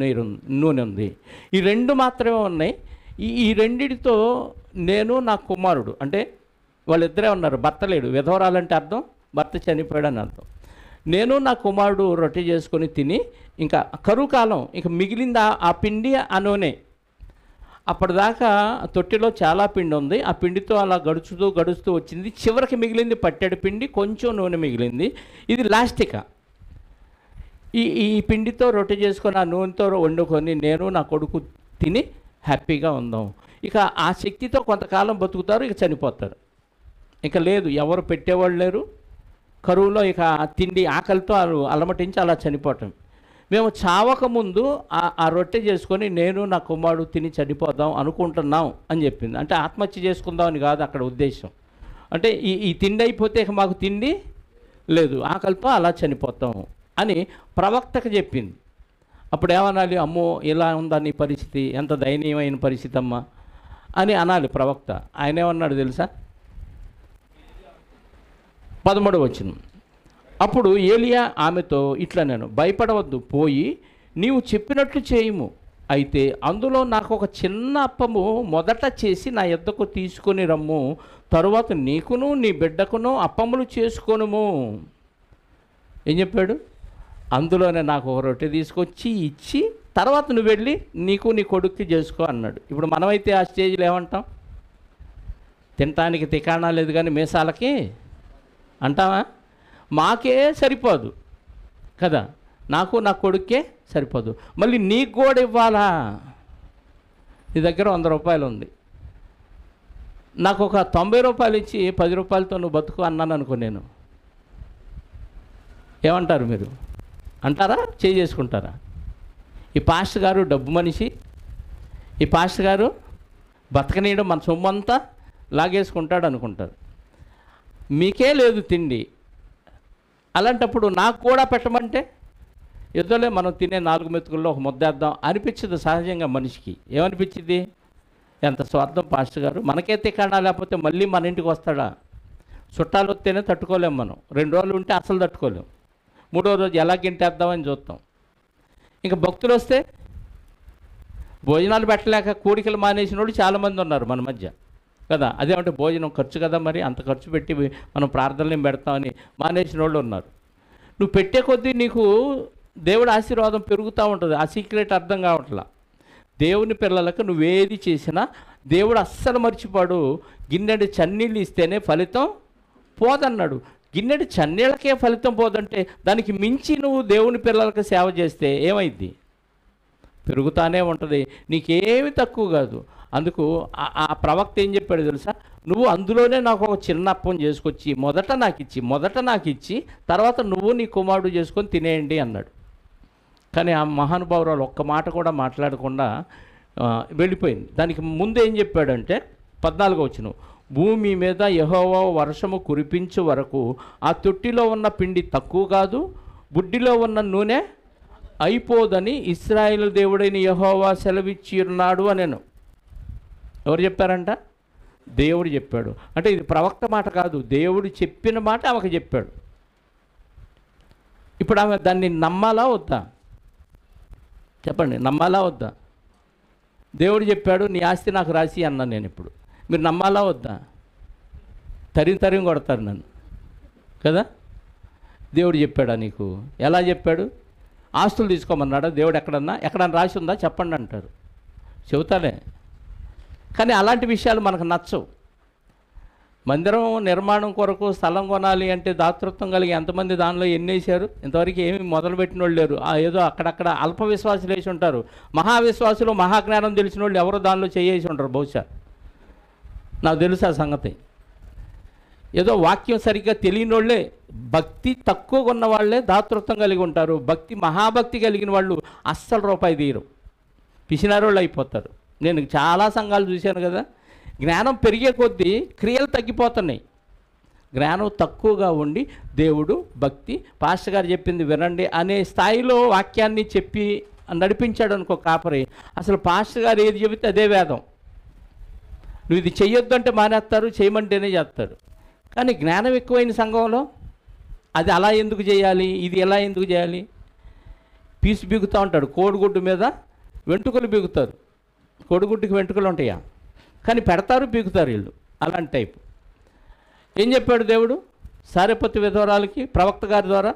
నూనె ఉంది. ఈ రెండు మాత్రమే ఉన్నాయి. ఈ రెండిటితో నేను నా కుమారుడు, అంటే వాళ్ళిద్దరే ఉన్నారు, భర్త లేడు. విధవరాలంటే అర్థం భర్త చనిపోయాడు అని అర్థం. నేను నా కుమారుడు రొట్టె చేసుకొని తిని, ఇంకా కరువు కాలం, ఇంకా మిగిలింది ఆ పిండి ఆ నూనె. అప్పటిదాకా తొట్టిలో చాలా పిండి ఉంది, ఆ పిండితో అలా గడుస్తూ వచ్చింది. చివరికి మిగిలింది పట్టెడు పిండి, కొంచెం నూనె మిగిలింది. ఇది లాస్టిక. ఈ పిండితో రొట్టె చేసుకొని ఆ నూనెతో వండుకొని నేను నా కొడుకు తిని హ్యాపీగా ఉందాం. ఇక ఆ శక్తితో కొంతకాలం బతుకుతారు, ఇక చనిపోతారు. ఇక లేదు, ఎవరు పెట్టేవాళ్ళు లేరు. కరువులో ఇక తిండి ఆకలితో అలమటించి అలా చనిపోవటం. మేము చావకముందు ఆ రొట్టె చేసుకొని నేను నా కుమారుడు తిని చనిపోదాం అనుకుంటున్నాం అని చెప్పింది. అంటే ఆత్మహత్య చేసుకుందాం అని కాదు అక్కడ ఉద్దేశం. అంటే ఈ తిండి అయిపోతే ఇక మాకు తిండి లేదు, ఆకలితో అలా చనిపోతాం అని ప్రవక్తకు చెప్పింది. అప్పుడు ఏమనాలి? అమ్మో ఇలా ఉందా నీ పరిస్థితి, ఎంత దయనీయమైన పరిస్థితి అమ్మా అని అనాలి ప్రవక్త. ఆయన ఏమన్నాడు తెలుసా? 13వ వచనం. అప్పుడు ఏలియా ఆమెతో ఇట్లా, నేను భయపడవద్దు, పోయి నీవు చెప్పినట్లు చేయుము. అయితే అందులో నాకు ఒక చిన్న అప్పము మొదట చేసి నా యొద్దకు తీసుకొని రమ్ము, తరువాత నీకును నీ బిడ్డకును అప్పములు చేసుకొనుము. ఏం చెప్పాడు? అందులోనే నాకు ఒక రొట్టె తీసుకొచ్చి ఇచ్చి తర్వాత నువ్వు వెళ్ళి నీకు నీ కొడుక్కి చేసుకో అన్నాడు. ఇప్పుడు మనమైతే ఆ స్టేజ్లో ఏమంటాం? తినటానికి తికాణా లేదు కానీ మీసాలకి అంటావా? మాకే సరిపోదు కదా, నాకు నా కొడుక్కే సరిపోదు, మళ్ళీ నీకు కూడా ఇవ్వాలా? నీ దగ్గర 100 రూపాయలు ఉంది, నాకు ఒక 90 రూపాయలు ఇచ్చి 10 రూపాయలతో నువ్వు బతుకు అన్నాను అనుకో, నేను ఏమంటారు మీరు? అంటారా? చేసుకుంటారా? ఈ పాస్టర్ గారు డబ్బు మనిషి, ఈ పాస్టర్ గారు బతకనీయడం మన సొమ్మంతా లాగేసుకుంటాడు అనుకుంటారు. మీకే లేదు తిండి, అలాంటప్పుడు నాకు కూడా పెట్టమంటే ఎదులే మనం తినే 4 మెతుకుల్లో ఒక ముద్దేద్దాం అనిపించదు సహజంగా మనిషికి. ఏమనిపించింది? ఎంత స్వార్థం పాస్టర్ గారు, మనకే తికాణా లేకపోతే మళ్ళీ మన ఇంటికి వస్తాడా? చుట్టాలు వస్తేనే తట్టుకోలేం మనం, 2 రోజులు ఉంటే అసలు తట్టుకోలేం, 3వ రోజు ఎలా గింటేద్దామని చూస్తాం. ఇంకా భక్తులు వస్తే భోజనాలు పెట్టలేక కూడికలు మానేసిన వాళ్ళు చాలామంది ఉన్నారు మన మధ్య కదా. అదేమంటే భోజనం ఖర్చు కదా, మరి అంత ఖర్చు పెట్టి మనం ప్రార్థనలు పెడతామని మానేసిన వాళ్ళు ఉన్నారు. నువ్వు పెట్టే కొద్దీ నీకు దేవుడి ఆశీర్వాదం పెరుగుతూ ఉంటుంది. ఆ సీక్రెట్ అర్థం కావట్లా. దేవుని పిల్లలకు నువ్వేది చేసినా దేవుడు అస్సలు మర్చిపోడు. గిన్నెడు చన్నీళ్ళు ఇస్తేనే ఫలితం పోదన్నాడు. గిన్నెడు చన్నీళ్ళకే ఫలితం పోదంటే దానికి మించి నువ్వు దేవుని పిల్లలకు సేవ చేస్తే ఏమైద్ది? పెరుగుతానే ఉంటుంది, నీకేమి తక్కువ కాదు. అందుకు ఆ ప్రవక్త ఏం చెప్పాడు తెలుసా? నువ్వు అందులోనే నాకు ఒక చిన్న అప్పం చేసుకొచ్చి మొదట నాకు ఇచ్చి తర్వాత నువ్వు నీ కుమారుడు చేసుకొని తినేయండి అన్నాడు. కానీ ఆ మహానుభావురాలు ఒక్క మాట కూడా మాట్లాడకుండా వెళ్ళిపోయింది. దానికి ముందు ఏం చెప్పాడంటే 14వ వచనం, భూమి మీద యెహోవా వర్షము కురిపించే వరకు ఆ తొట్టిలో ఉన్న పిండి తక్కువ కాదు, బుడ్డిలో ఉన్న నూనె అయిపోదని ఇశ్రాయేలు దేవుడైన యెహోవా సెలవిచ్చి ఉన్నాడు అనెను. ఎవరు చెప్పారంట? దేవుడు చెప్పాడు. అంటే ఇది ప్రవక్త మాట కాదు, దేవుడు చెప్పిన మాట ఆమెకు చెప్పాడు. ఇప్పుడు ఆమె దాన్ని నమ్మాలా వద్దా? చెప్పండి, నమ్మాలా వద్దా? దేవుడు చెప్పాడు నీ ఆస్తి నాకు రాసి అన్నాను నేను. ఇప్పుడు మీరు నమ్మాలా వద్దా? తరిం కొడతారు నన్ను కదా. దేవుడు చెప్పాడా నీకు? ఎలా చెప్పాడు? ఆస్తులు తీసుకోమన్నాడా దేవుడు? ఎక్కడన్నా రాసి ఉందా చెప్పండి అంటారు. చెబుతానే, కానీ అలాంటి విషయాలు మనకు నచ్చవు. మందిరం నిర్మాణం కొరకు స్థలం కొనాలి అంటే దాతృత్వం కలిగి ఎంతమంది దానిలో ఎన్నేసారు? ఇంతవరకు ఏమి మొదలుపెట్టిన వాళ్ళు లేరు. ఏదో అక్కడక్కడ అల్ప విశ్వాసులు వేసి ఉంటారు. మహావిశ్వాసులు మహాజ్ఞానం తెలిసిన వాళ్ళు ఎవరో దానిలో చేసి ఉంటారు బహుశా, నాకు తెలుసు ఆ సంగతి. ఏదో వాక్యం సరిగ్గా తెలియని వాళ్ళే, భక్తి తక్కువగా ఉన్న వాళ్ళే దాతృత్వం కలిగి ఉంటారు. మహాభక్తి కలిగిన వాళ్ళు అస్సలు రూపాయి తీయరు, పిసినారోళ్ళు అయిపోతారు. నేను చాలా సంఘాలు చూశాను కదా. జ్ఞానం పెరిగే కొద్దీ క్రియలు తగ్గిపోతున్నాయి. జ్ఞానం తక్కువగా ఉండి దేవుడు భక్తి పాస్టర్ గారు చెప్పింది వినండి అనే స్థాయిలో వాక్యాన్ని చెప్పి నడిపించాడు అనుకో కాపరి. అసలు పాస్టర్ గారు ఏది చెబితే అదే వేదం. నువ్వు ఇది చెయ్యొద్దు అంటే మానేస్తారు, చేయమంటేనే చేస్తారు. కానీ జ్ఞానం ఎక్కువైన సంఘంలో అది అలా ఎందుకు చేయాలి, ఇది ఎలా ఎందుకు చేయాలి? పీసు బిగుతూ ఉంటాడు. కోడిగుడ్డు మీద వెంట్రుకలు బిగుతారు. కోడిగుడ్డుకి వెంట్రుకలు ఉంటాయా? కానీ పెడతారు, పీకుతారు వీళ్ళు. అలాంటి టైపు. ఏం చెప్పాడు దేవుడు సారెపతి విధవరాలకి ప్రవక్త గారి ద్వారా?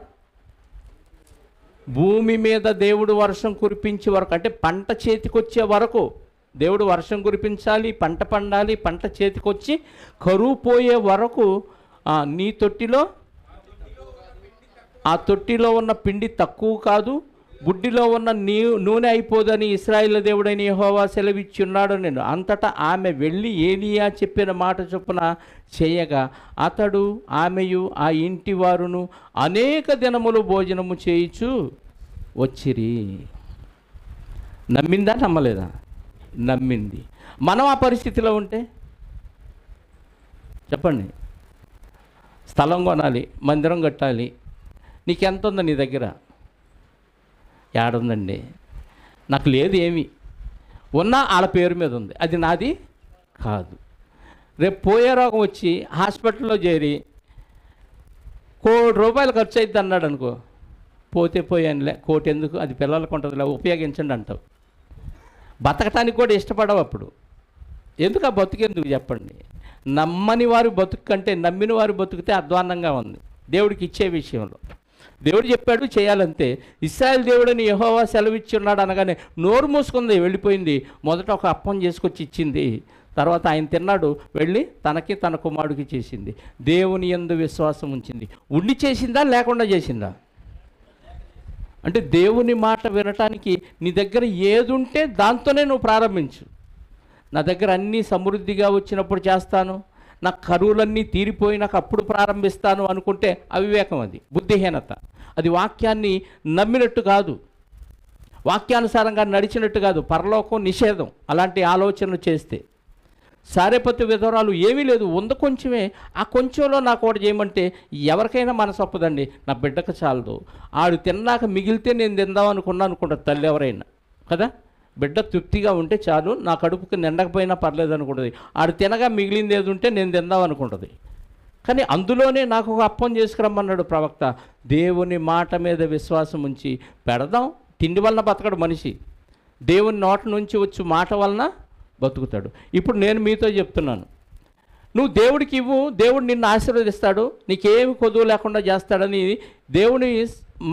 భూమి మీద దేవుడు వర్షం కురిపించే వరకు, అంటే పంట చేతికొచ్చే వరకు దేవుడు వర్షం కురిపించాలి, పంట పండాలి, పంట చేతికొచ్చి కరువు పోయే వరకు నీ తొట్టిలో ఆ తొట్టిలో ఉన్న పిండి తక్కువ కాదు, బుడ్డిలో ఉన్న నూనె అయిపోదని ఇశ్రాయేలు దేవుడైన యెహోవా సెలవిచ్చున్నాడు నేను. అంతటా ఆమె వెళ్ళి ఏలీయా చెప్పిన మాట చొప్పున చేయగా అతడు ఆమెయు ఆ ఇంటి వారును అనేక దినములు భోజనము చేయుచు వచ్చిరి. నమ్మిందా నమ్మలేదా? నమ్మింది. మనం ఆ పరిస్థితిలో ఉంటే చెప్పండి, స్థలం కొనాలి, మందిరం కట్టాలి, నీకెంత ఉందో నీ దగ్గర? ఏడుందండి, నాకు లేదు, ఏమి ఉన్నా వాళ్ళ పేరు మీద ఉంది, అది నాది కాదు. రేపు పోయే రోగం వచ్చి హాస్పిటల్లో చేరి ₹1,00,00,000 ఖర్చు అవుతుంది అన్నాడు అనుకో, పోతే పోయానులే, కోటి ఎందుకు, అది పిల్లలకు ఉంటుందిలే, ఉపయోగించండి అంటావు. బతకటానికి కూడా ఇష్టపడవు అప్పుడు. ఎందుకు ఆ బతుకెందుకు చెప్పండి? నమ్మని వారి బతుకు కంటే నమ్మిన వారి బతుకుతే అధ్వాన్నంగా ఉంది దేవుడికి ఇచ్చే విషయంలో. దేవుడు చెప్పాడు చేయాలంతే. ఇశ్రాయేలు దేవుడని యెహోవా సెలవిచ్చి ఉన్నాడు అనగానే నోరు మూసుకుంది, వెళ్ళిపోయింది. మొదట ఒక అప్పం చేసుకొచ్చి ఇచ్చింది, తర్వాత ఆయన తిన్నాడు, వెళ్ళి తనకి తన కుమారుడికి చేసింది. దేవుని యందు విశ్వాసం ఉంచింది. ఉండి చేసిందా లేకుండా చేసిందా? అంటే దేవుని మాట వినటానికి నీ దగ్గర ఏది ఉంటే దాంతోనే నువ్వు ప్రారంభించు. నా దగ్గర అన్నీ సమృద్ధిగా వచ్చినప్పుడు చేస్తాను, నా కరువులన్నీ తీరిపోయినాక అప్పుడు ప్రారంభిస్తాను అనుకుంటే అవివేకం, అది బుద్ధిహీనత. అది వాక్యాన్ని నమ్మినట్టు కాదు, వాక్యానుసారంగా నడిచినట్టు కాదు, పరలోకం నిషేధం అలాంటి ఆలోచనలు చేస్తే. సారెపతు విధవరాలు ఏమీ లేదు, ఉంది కొంచెమే, ఆ కొంచెంలో నాకు ఒకటి చేయమంటే ఎవరికైనా మనసు ఒప్పదండి. నా బిడ్డకు చాలదు, ఆడు తిన్నాక మిగిలితే నేను తిందాం అనుకుంటుంది తల్లి ఎవరైనా కదా. బిడ్డ తృప్తిగా ఉంటే చాలు, నా కడుపుకి నిండకపోయినా పర్లేదు అనుకుంటుంది. ఆడు తినగా మిగిలింది ఏది ఉంటే నేను తిందాం అనుకుంటుంది. కానీ అందులోనే నాకు ఒక అప్పం చేసుకురమ్మన్నాడు ప్రవక్త. దేవుని మాట మీద విశ్వాసం ఉంచి పెడదాం. తిండి వలన బతకడు మనిషి, దేవుని నోట నుంచి వచ్చి మాట వలన బతుకుతాడు. ఇప్పుడు నేను మీతో చెప్తున్నాను, నువ్వు దేవుడికి ఇవ్వు, దేవుడు నిన్ను ఆశీర్వదిస్తాడు, నీకేమి కొదువు లేకుండా చేస్తాడని దేవుని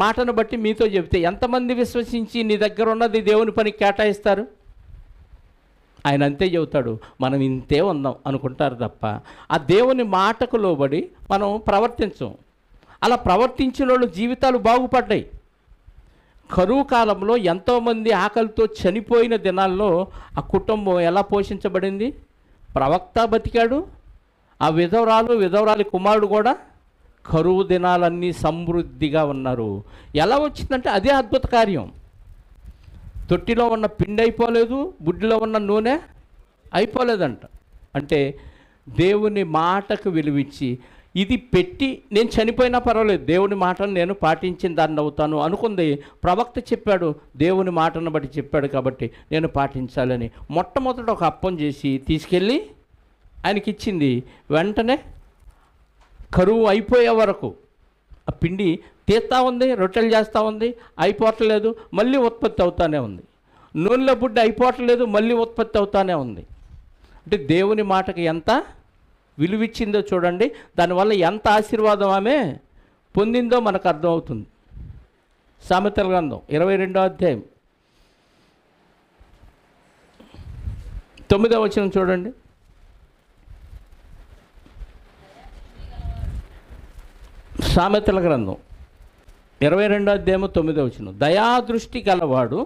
మాటను బట్టి మీతో చెప్తే ఎంతమంది విశ్వసించి నీ దగ్గర ఉన్నది దేవుని పని కేటాయిస్తారు? ఆయన అంతే చెబుతాడు, మనం ఇంతే ఉందాం అనుకుంటారు తప్ప ఆ దేవుని మాటకు లోబడి మనం ప్రవర్తించం. అలా ప్రవర్తించిన వాళ్ళు జీవితాలు బాగుపడ్డాయి. కరువు కాలంలో ఎంతోమంది ఆకలితో చనిపోయిన దినాల్లో ఆ కుటుంబం ఎలా పోషించబడింది? ప్రవక్త బతికాడు, ఆ విధవరాలి కుమారుడు కూడా కరువు దినాలన్నీ సమృద్ధిగా ఉన్నారు. ఎలా వచ్చిందంటే అదే అద్భుత కార్యం. తొట్టిలో ఉన్న పిండి అయిపోలేదు, బుడ్డిలో ఉన్న నూనె అయిపోలేదంట. అంటే దేవుని మాటకు విలువిచ్చి ఇది పెట్టి నేను చనిపోయినా పర్వాలేదు, దేవుని మాటను నేను పాటించిన దాన్ని అవుతాను అనుకుంది. ప్రవక్త చెప్పాడు, దేవుని మాటను బట్టి చెప్పాడు కాబట్టి నేను పాటించాలని మొట్టమొదట ఒక అప్పం చేసి తీసుకెళ్ళి ఆయనకి ఇచ్చింది. వెంటనే కరువు అయిపోయే వరకు ఆ పిండి తీస్తూ ఉంది, రొట్టెలు చేస్తూ ఉంది, అయిపోవట్లేదు, మళ్ళీ ఉత్పత్తి అవుతానే ఉంది. నూనెలో బుడ్డి అయిపోవట్లేదు, మళ్ళీ ఉత్పత్తి అవుతానే ఉంది. అంటే దేవుని మాటకి ఎంత విలువిచ్చిందో చూడండి, దానివల్ల ఎంత ఆశీర్వాదం ఆమె పొందిందో మనకు అర్థమవుతుంది. సామెతల గ్రంథం 22వ అధ్యాయం 9వ వచనం చూడండి. సామెతల గ్రంథం 22వ అధ్యాయం 9వ వచనం. దయాదృష్టి గలవాడు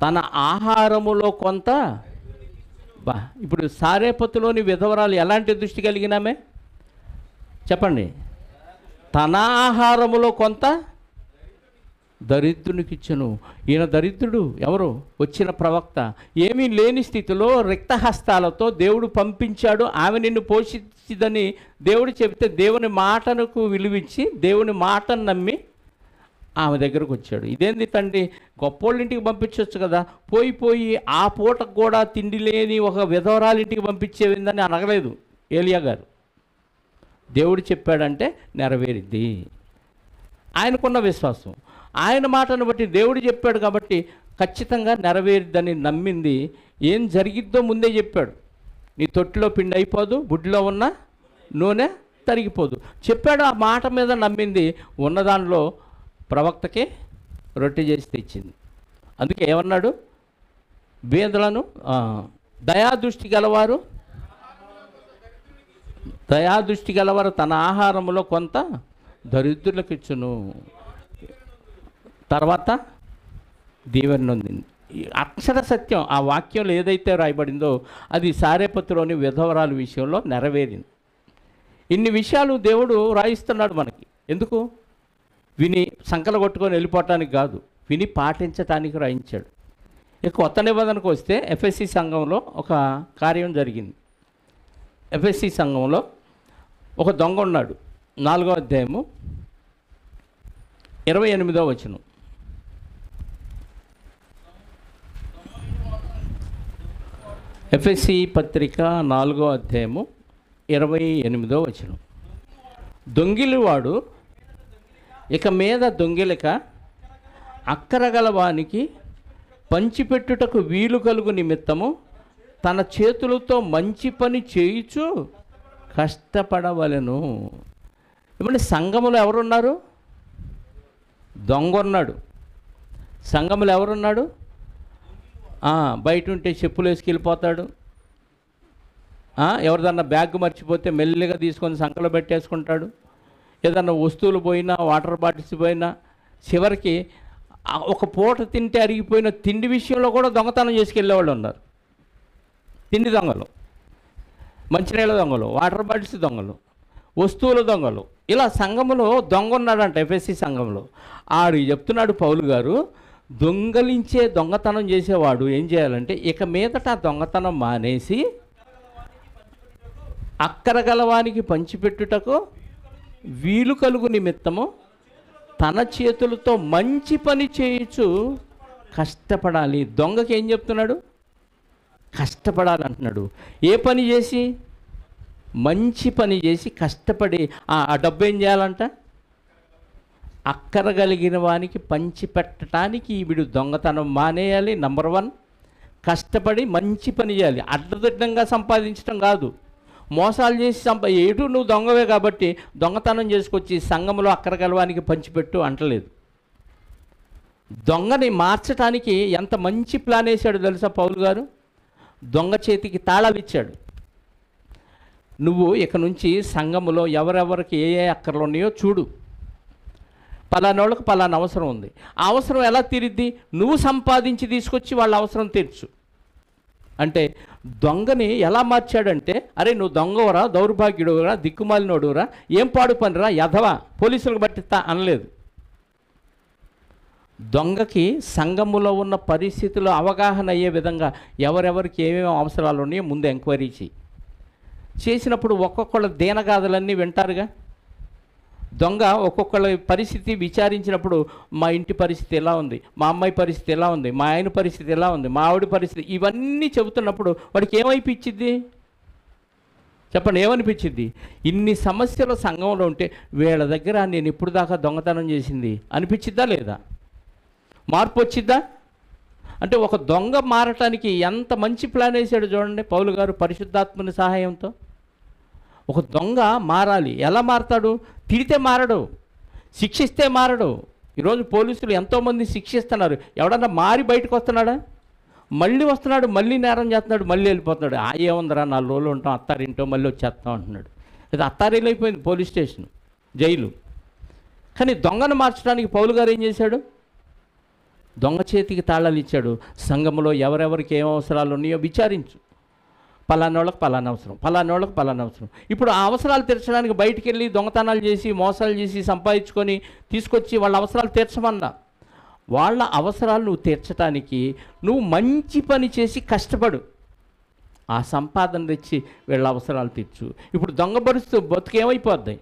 తన ఆహారములో కొంత ఇప్పుడు సారేపతులోని విధవరాలు ఎలాంటి దృష్టి కలిగినామే చెప్పండి? తన ఆహారములో కొంత దరిద్రునికి ఇచ్చెను. ఈయన దరిద్రుడు ఎవరు? వచ్చిన ప్రవక్త. ఏమీ లేని స్థితిలో రిక్తహస్తాలతో దేవుడు పంపించాడు, ఆమె నిన్ను పోషించిదని దేవుడు చెబితే దేవుని మాటకు విలువిచ్చి దేవుని మాటను నమ్మి ఆమె దగ్గరకు వచ్చాడు. ఇదేంది తండ్రి, గొప్పోళ్ళింటికి పంపించవచ్చు కదా, పోయి ఆ పూటకు కూడా తిండి లేని ఒక విధవరాలింటికి పంపించేవిందని అనగలేదు ఏలియా గారు. దేవుడు చెప్పాడంటే నెరవేరిద్ది. ఆయనకున్న విశ్వాసం, ఆయన మాటను బట్టి దేవుడు చెప్పాడు కాబట్టి ఖచ్చితంగా నెరవేరిద్దని నమ్మింది. ఏం జరిగిద్దో ముందే చెప్పాడు. నీ తొట్టిలో పిండి అయిపోదు, బుడ్డిలో ఉన్న నూనె తరిగిపోదు చెప్పాడు. ఆ మాట మీద నమ్మింది. ఉన్నదానిలో ప్రవక్తకి రొట్టె చేసి తెచ్చింది. అందుకే ఏమన్నాడు? బీదలను దయాదృష్టి గలవారు తన ఆహారంలో కొంత దరిద్రులకు ఇచ్చును. తర్వాత దీవెన నొందింది. అక్షర సత్యం. ఆ వాక్యంలో ఏదైతే రాయబడిందో అది సారేపతులోని విధవరాల విషయంలో నెరవేరింది. ఇన్ని విషయాలు దేవుడు రాయిస్తున్నాడు మనకి. ఎందుకు? విని సంకల కొట్టుకొని వెళ్ళిపోవటానికి కాదు, విని పాటించటానికి రాయించాడు. ఇక కొత్త నిబంధనకు వస్తే ఎఫ్ఎస్సి సంఘంలో ఒక కార్యం జరిగింది. ఎఫ్ఎస్సి సంఘంలో ఒక దొంగ ఉన్నాడు. 4వ అధ్యాయము 28వ వచనం. ఎఫ్ఎస్సి పత్రిక 4వ అధ్యాయము 28వ వచనం. దొంగిలివాడు ఇక మీద దొంగిలిక అక్కరగలవానికి పంచిపెట్టుటకు వీలు కలుగు నిమిత్తము తన చేతులతో మంచి పని చేయుచు కష్టపడవలెను. ఇప్పుడు సంఘములో ఎవరున్నారు? దొంగ ఉన్నాడు. సంఘములో ఎవరున్నాడు? బయట ఉంటే చెప్పులు వేసుకెళ్ళిపోతాడు. ఎవరిదన్నా బ్యాగ్ మర్చిపోతే మెల్లిగా తీసుకొని సంకలో పెట్టేసుకుంటాడు. ఏదన్నా వస్తువులు పోయినా, వాటర్ బాటిల్స్ పోయినా, చివరికి ఒక పూట తింటే అరిగిపోయిన తిండి విషయంలో కూడా దొంగతనం చేసుకెళ్ళేవాళ్ళు ఉన్నారు. తిండి దొంగలు, మంచినీళ్ళ దొంగలు, వాటర్ బాటిల్స్ దొంగలు, వస్తువుల దొంగలు, ఇలా సంఘములో దొంగ ఉన్నాడంట. ఎఫ్ఎస్సి సంఘంలో ఆడు చెప్తున్నాడు పౌలు గారు, దొంగలించే దొంగతనం చేసేవాడు ఏం చేయాలంటే ఇక మీదట ఆ దొంగతనం మానేసి అక్కరగలవానికి పంచిపెట్టుటకు వీలు కలుగు నిమిత్తము తన చేతులతో మంచి పని చేయుచు కష్టపడాలి. దొంగకి ఏం చెప్తున్నాడు? కష్టపడాలి అంటున్నాడు. ఏ పని చేసి? మంచి పని చేసి కష్టపడి ఆ డబ్బు ఏం చేయాలంట? అక్కరగలిగిన వానికి పంచిపెట్టడానికి వీడు దొంగతనం మానేయాలి. నంబర్ 1, కష్టపడి మంచి పని చేయాలి. అడ్డదిడ్డంగా సంపాదించడం కాదు, మోసాలు చేసి ఏటు నువ్వు దొంగవే కాబట్టి దొంగతనం చేసుకొచ్చి సంఘంలో అక్కరగలవానికి పంచిపెట్టు అంటలేదు. దొంగని మార్చడానికి ఎంత మంచి ప్లాన్ వేశాడు తెలుసా పౌలు గారు? దొంగ చేతికి తాళాలు ఇచ్చాడు. నువ్వు ఇక నుంచి సంఘములో ఎవరెవరికి ఏ అక్కర్లు ఉన్నాయో చూడు. పలానోళ్ళకి పలానా అవసరం ఉంది. ఆ అవసరం ఎలా తీరిద్ది? నువ్వు సంపాదించి తీసుకొచ్చి వాళ్ళ అవసరం తీర్చు అంటే. దొంగని ఎలా మార్చాడంటే, అరే నువ్వు దొంగవరా, దౌర్భాగ్యుడురా, దిక్కుమాలినోడురా, ఏం పాడు పనిరా, యధవా, పోలీసులకు పట్టిస్తా అనలేదు. దొంగకి సంఘములో ఉన్న పరిస్థితులు అవగాహన అయ్యే విధంగా ఎవరెవరికి ఏమేమి అవసరాలు ఉన్నాయో ముందు ఎంక్వైరీ చేసినప్పుడు ఒక్కొక్కళ్ళ దీనగాథలన్నీ వింటారుగా. దొంగ ఒక్కొక్కళ్ళ పరిస్థితి విచారించినప్పుడు మా ఇంటి పరిస్థితి ఎలా ఉంది, మా అమ్మాయి పరిస్థితి ఎలా ఉంది, మా ఆయన పరిస్థితి ఎలా ఉంది, మా ఆవిడ పరిస్థితి, ఇవన్నీ చెబుతున్నప్పుడు వాడికి ఏమైపించిద్ది చెప్పండి? ఏమనిపించిద్ది? ఇన్ని సమస్యలు సంఘంలో ఉంటే వీళ్ళ దగ్గర నేను ఇప్పుడు దాకా దొంగతనం చేసింది అనిపించిద్దా లేదా? మార్పు వచ్చిద్దా? అంటే ఒక దొంగ మారటానికి ఎంత మంచి ప్లాన్ వేసాడు చూడండి పౌలు గారు పరిశుద్ధాత్మని సహాయంతో. ఒక దొంగ మారాలి. ఎలా మారతాడు? తిడితే మారడు, శిక్షిస్తే మారడు. ఈరోజు పోలీసులు ఎంతోమంది శిక్షిస్తున్నారు. ఎవడన్నా మారి బయటకు వస్తున్నాడా? మళ్ళీ వస్తున్నాడు, మళ్ళీ నేరం చేస్తున్నాడు, మళ్ళీ వెళ్ళిపోతున్నాడు. ఏముందరా 4 రోజులు ఉంటాం, అత్తారింటో మళ్ళీ వచ్చేస్తాం అంటున్నాడు. ఇది అత్తారిల్లు అయిపోయింది పోలీస్ స్టేషన్, జైలు. కానీ దొంగను మార్చడానికి పౌలు గారు ఏం చేశాడు? దొంగ చేతికి తాళాలు ఇచ్చాడు. సంఘంలో ఎవరెవరికి ఏం అవసరాలు ఉన్నాయో విచారించు. పలానోళ్ళకి పలానా అవసరం, పలానోళ్ళకి పలానా అవసరం. ఇప్పుడు ఆ అవసరాలు తీర్చడానికి బయటికి వెళ్ళి దొంగతనాలు చేసి, మోసాలు చేసి, సంపాదించుకొని తీసుకొచ్చి వాళ్ళ అవసరాలు తీర్చమన్నా. వాళ్ళ అవసరాలు నువ్వు తీర్చడానికి నువ్వు మంచి పని చేసి కష్టపడు. ఆ సంపాదన తెచ్చి వీళ్ళ అవసరాలు తీర్చు. ఇప్పుడు దొంగ బరుస్తూ బతుకేమైపోద్ది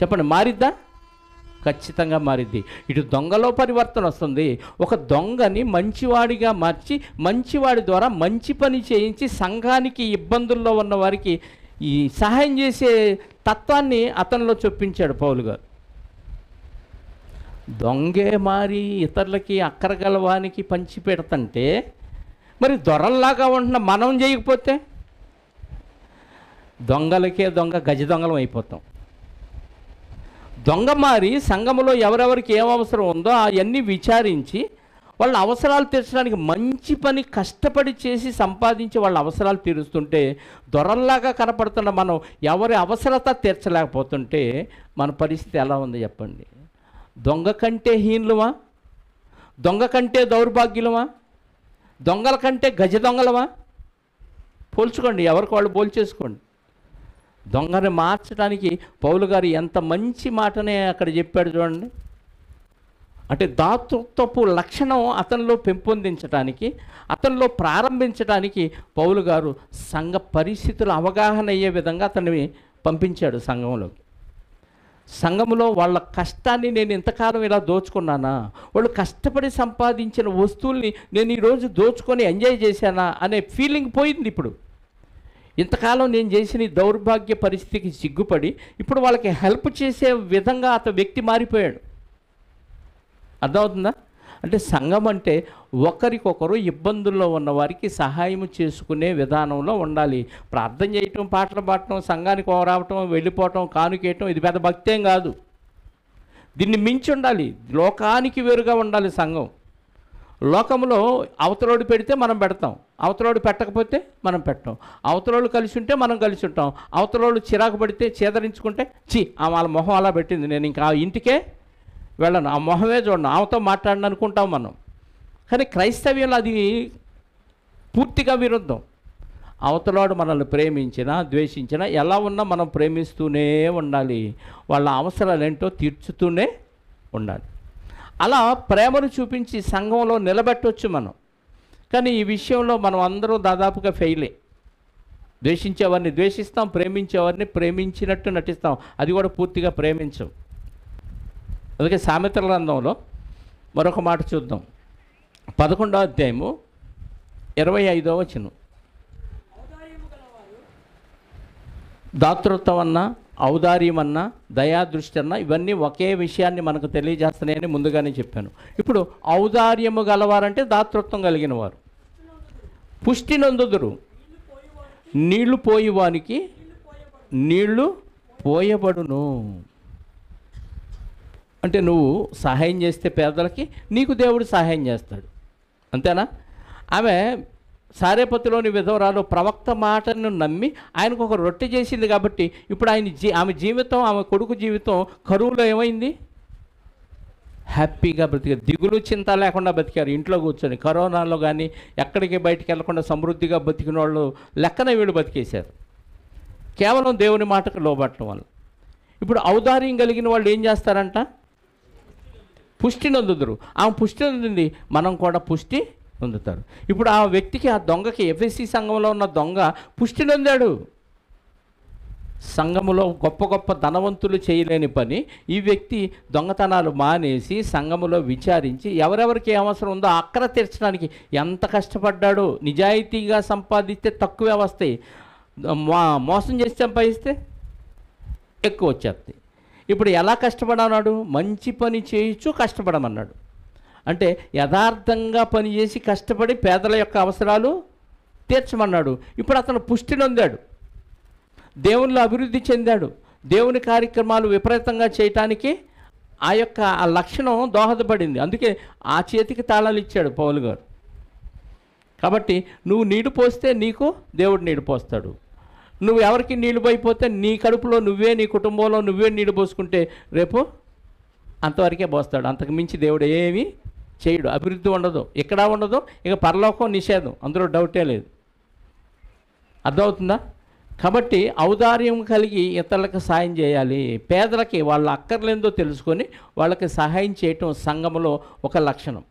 చెప్పండి? మారిద్దా? ఖచ్చితంగా మారిద్ది. ఇటు దొంగలో పరివర్తన వస్తుంది. ఒక దొంగని మంచివాడిగా మార్చి మంచివాడి ద్వారా మంచి పని చేయించి సంఘానికి ఇబ్బందుల్లో ఉన్న వారికి ఈ సహాయం చేసే తత్వాన్ని అతనిలో చొప్పించాడు పౌలు గారు. దొంగే మారి ఇతరులకి అక్కరగలవానికి పంచి పెడతంటే మరి దొరల్లాగా ఉంటున్న మనం చేయకపోతే దొంగలకే దొంగ గజ దొంగలం అయిపోతాం. దొంగ మారి సంఘములో ఎవరెవరికి ఏం అవసరం ఉందో అవన్నీ విచారించి వాళ్ళ అవసరాలు తీర్చడానికి మంచి పని కష్టపడి చేసి సంపాదించి వాళ్ళ అవసరాలు తీరుస్తుంటే దొరల్లాగా కనపడుతున్న మనం ఎవరి అవసరత తీర్చలేకపోతుంటే మన పరిస్థితి ఎలా ఉంది చెప్పండి? దొంగ కంటే హీనులమా? దొంగ కంటే దౌర్భాగ్యులమా? దొంగల కంటే గజ దొంగలమా? పోల్చుకోండి, ఎవరికి వాళ్ళు పోల్చేసుకోండి. దొంగని మార్చడానికి పౌలు గారు ఎంత మంచి మాటనే అక్కడ చెప్పాడు చూడండి. అంటే దాతృత్వపు లక్షణం అతనిలో పెంపొందించడానికి, అతనిలో ప్రారంభించడానికి పౌలు గారు సంఘ పరిస్థితులు అవగాహన అయ్యే విధంగా అతన్ని పంపించాడు సంఘంలోకి. సంఘంలో వాళ్ళ కష్టాన్ని నేను ఇంతకాలం ఇలా దోచుకున్నానా, వాళ్ళు కష్టపడి సంపాదించిన వస్తువుల్ని నేను ఈరోజు దోచుకొని ఎంజాయ్ చేశానా అనే ఫీలింగ్ పోయింది. ఇప్పుడు ఇంతకాలం నేను చేసిన ఈ దౌర్భాగ్య పరిస్థితికి సిగ్గుపడి ఇప్పుడు వాళ్ళకి హెల్ప్ చేసే విధంగా వ్యక్తి మారిపోయాడు. అర్థమవుతుందా? అంటే సంఘం అంటే ఒకరికొకరు ఇబ్బందుల్లో ఉన్న వారికి సహాయం చేసుకునే విధానంలో ఉండాలి. ప్రార్థన చేయటం, పాటలు పాడటం, సంఘానికి రావటం, వెళ్ళిపోవటం, కానుకేయటం ఇది పెద్ద భక్తి ఏం కాదు. దీన్ని మించి ఉండాలి. లోకానికి వేరుగా ఉండాలి సంఘం. లోకంలో అవతలోడు పెడితే మనం పెడతాం, అవతలోడు పెట్టకపోతే మనం పెట్టాం, అవతలోడు కలిసి ఉంటే మనం కలిసి ఉంటాం, అవతలోడు చిరాకు పడితే చేదరించుకుంటే వాళ్ళ మొహం అలా పెట్టింది, నేను ఇంకా ఇంటికే వెళ్ళను, ఆ మొహమే చూడను, ఆమెతో మాట్లాడను అనుకుంటాం మనం. కానీ క్రైస్తవ్యంలో అది పూర్తిగా విరుద్ధం. అవతలాడు మనల్ని ప్రేమించినా ద్వేషించినా ఎలా ఉన్నా మనం ప్రేమిస్తూనే ఉండాలి. వాళ్ళ అవసరాలు ఏంటో తీర్చుతూనే ఉండాలి. అలా ప్రేమను చూపించి సంఘంలో నిలబెట్టవచ్చు మనం. కానీ ఈ విషయంలో మనం అందరం దాదాపుగా ఫెయిలే. ద్వేషించేవారిని ద్వేషిస్తాం, ప్రేమించేవారిని ప్రేమించినట్టు నటిస్తాం, అది కూడా పూర్తిగా ప్రేమించం. అందుకే సామెతల గ్రంథంలో మరొక మాట చూద్దాం. 11వ అధ్యాయము 25వ వచనం. దాతృత్వం అన్నా, ఔదార్యం అన్నా, దయాదృష్టి అన్నా ఇవన్నీ ఒకే విషయాన్ని మనకు తెలియజేస్తున్నాయని ముందుగానే చెప్పాను. ఇప్పుడు ఔదార్యము గలవారంటే దాతృత్వం కలిగిన వారు. పుష్టి నందుదురు, నీళ్లు పోయేవానికి నీళ్లు పోయబడును. అంటే నువ్వు సహాయం చేస్తే పేదలకి నీకు దేవుడు సహాయం చేస్తాడు, అంతేనా? ఆమె సారేపతిలోని విధవరాలు ప్రవక్త మాటను నమ్మి ఆయనకు ఒక రొట్టె చేసింది కాబట్టి ఇప్పుడు ఆమె జీవితం, ఆమె కొడుకు జీవితం కరువులో ఏమైంది? హ్యాపీగా బ్రతికారు, దిగులు చింత లేకుండా బతికారు. ఇంట్లో కూర్చొని కరోనాలో కానీ ఎక్కడికి బయటికి వెళ్లకుండా సమృద్ధిగా బతికిన వాళ్ళు లెక్కన వీళ్ళు బతికేశారు, కేవలం దేవుని మాటకు లోబట్టడం వల్ల. ఇప్పుడు ఔదార్యం కలిగిన వాళ్ళు ఏం చేస్తారంట? పుష్టి నొందుదురు. ఆమె పుష్టి నొందింది, మనం కూడా పుష్టి పొందుతారు. ఇప్పుడు ఆ వ్యక్తికి, ఆ దొంగకి, ఎఫ్ఎస్సి సంఘంలో ఉన్న దొంగ పుష్టి నొందాడు. సంఘములో గొప్ప గొప్ప ధనవంతులు చేయలేని పని ఈ వ్యక్తి దొంగతనాలు మానేసి సంఘములో విచారించి ఎవరెవరికి ఏ అవసరం ఉందో అక్కర తీర్చడానికి ఎంత కష్టపడ్డాడో. నిజాయితీగా సంపాదిస్తే తక్కువే వస్తాయి, మోసం చేసి సంపాదిస్తే ఎక్కువ వచ్చేస్తాయి. ఇప్పుడు ఎలా కష్టపడన్నాడు? మంచి పని చేయొచ్చు కష్టపడమన్నాడు. అంటే యథార్థంగా పనిచేసి కష్టపడి పేదల యొక్క అవసరాలు తీర్చమన్నాడు. ఇప్పుడు అతను పుష్టి నొందాడు, దేవునిలో అభివృద్ధి చెందాడు, దేవుని కార్యక్రమాలు విపరీతంగా చేయటానికి ఆ లక్షణం దోహదపడింది. అందుకే ఆ చేతికి తాళాలు ఇచ్చాడు పౌలు గారు. కాబట్టి నువ్వు నీడు పోస్తే నీకు దేవుడు నీడు పోస్తాడు. నువ్వు ఎవరికి నీళ్ళు పోయిపోతే నీ కడుపులో నువ్వే, నీ కుటుంబంలో నువ్వే నీళ్ళు పోసుకుంటే రేపు అంతవరకే పోస్తాడు, అంతకు మించి దేవుడు ఏమీ చేయడు. అభివృద్ధి ఉండదు, ఎక్కడా ఉండదు, ఇక పరలోకం నిషేధం, అందులో డౌటే లేదు. అర్థమవుతుందా? కాబట్టి ఔదార్యం కలిగి ఇతరులకు సాయం చేయాలి. పేదలకి వాళ్ళ అక్కర్లేందో తెలుసుకొని వాళ్ళకి సహాయం చేయటం సంఘంలో ఒక లక్షణం.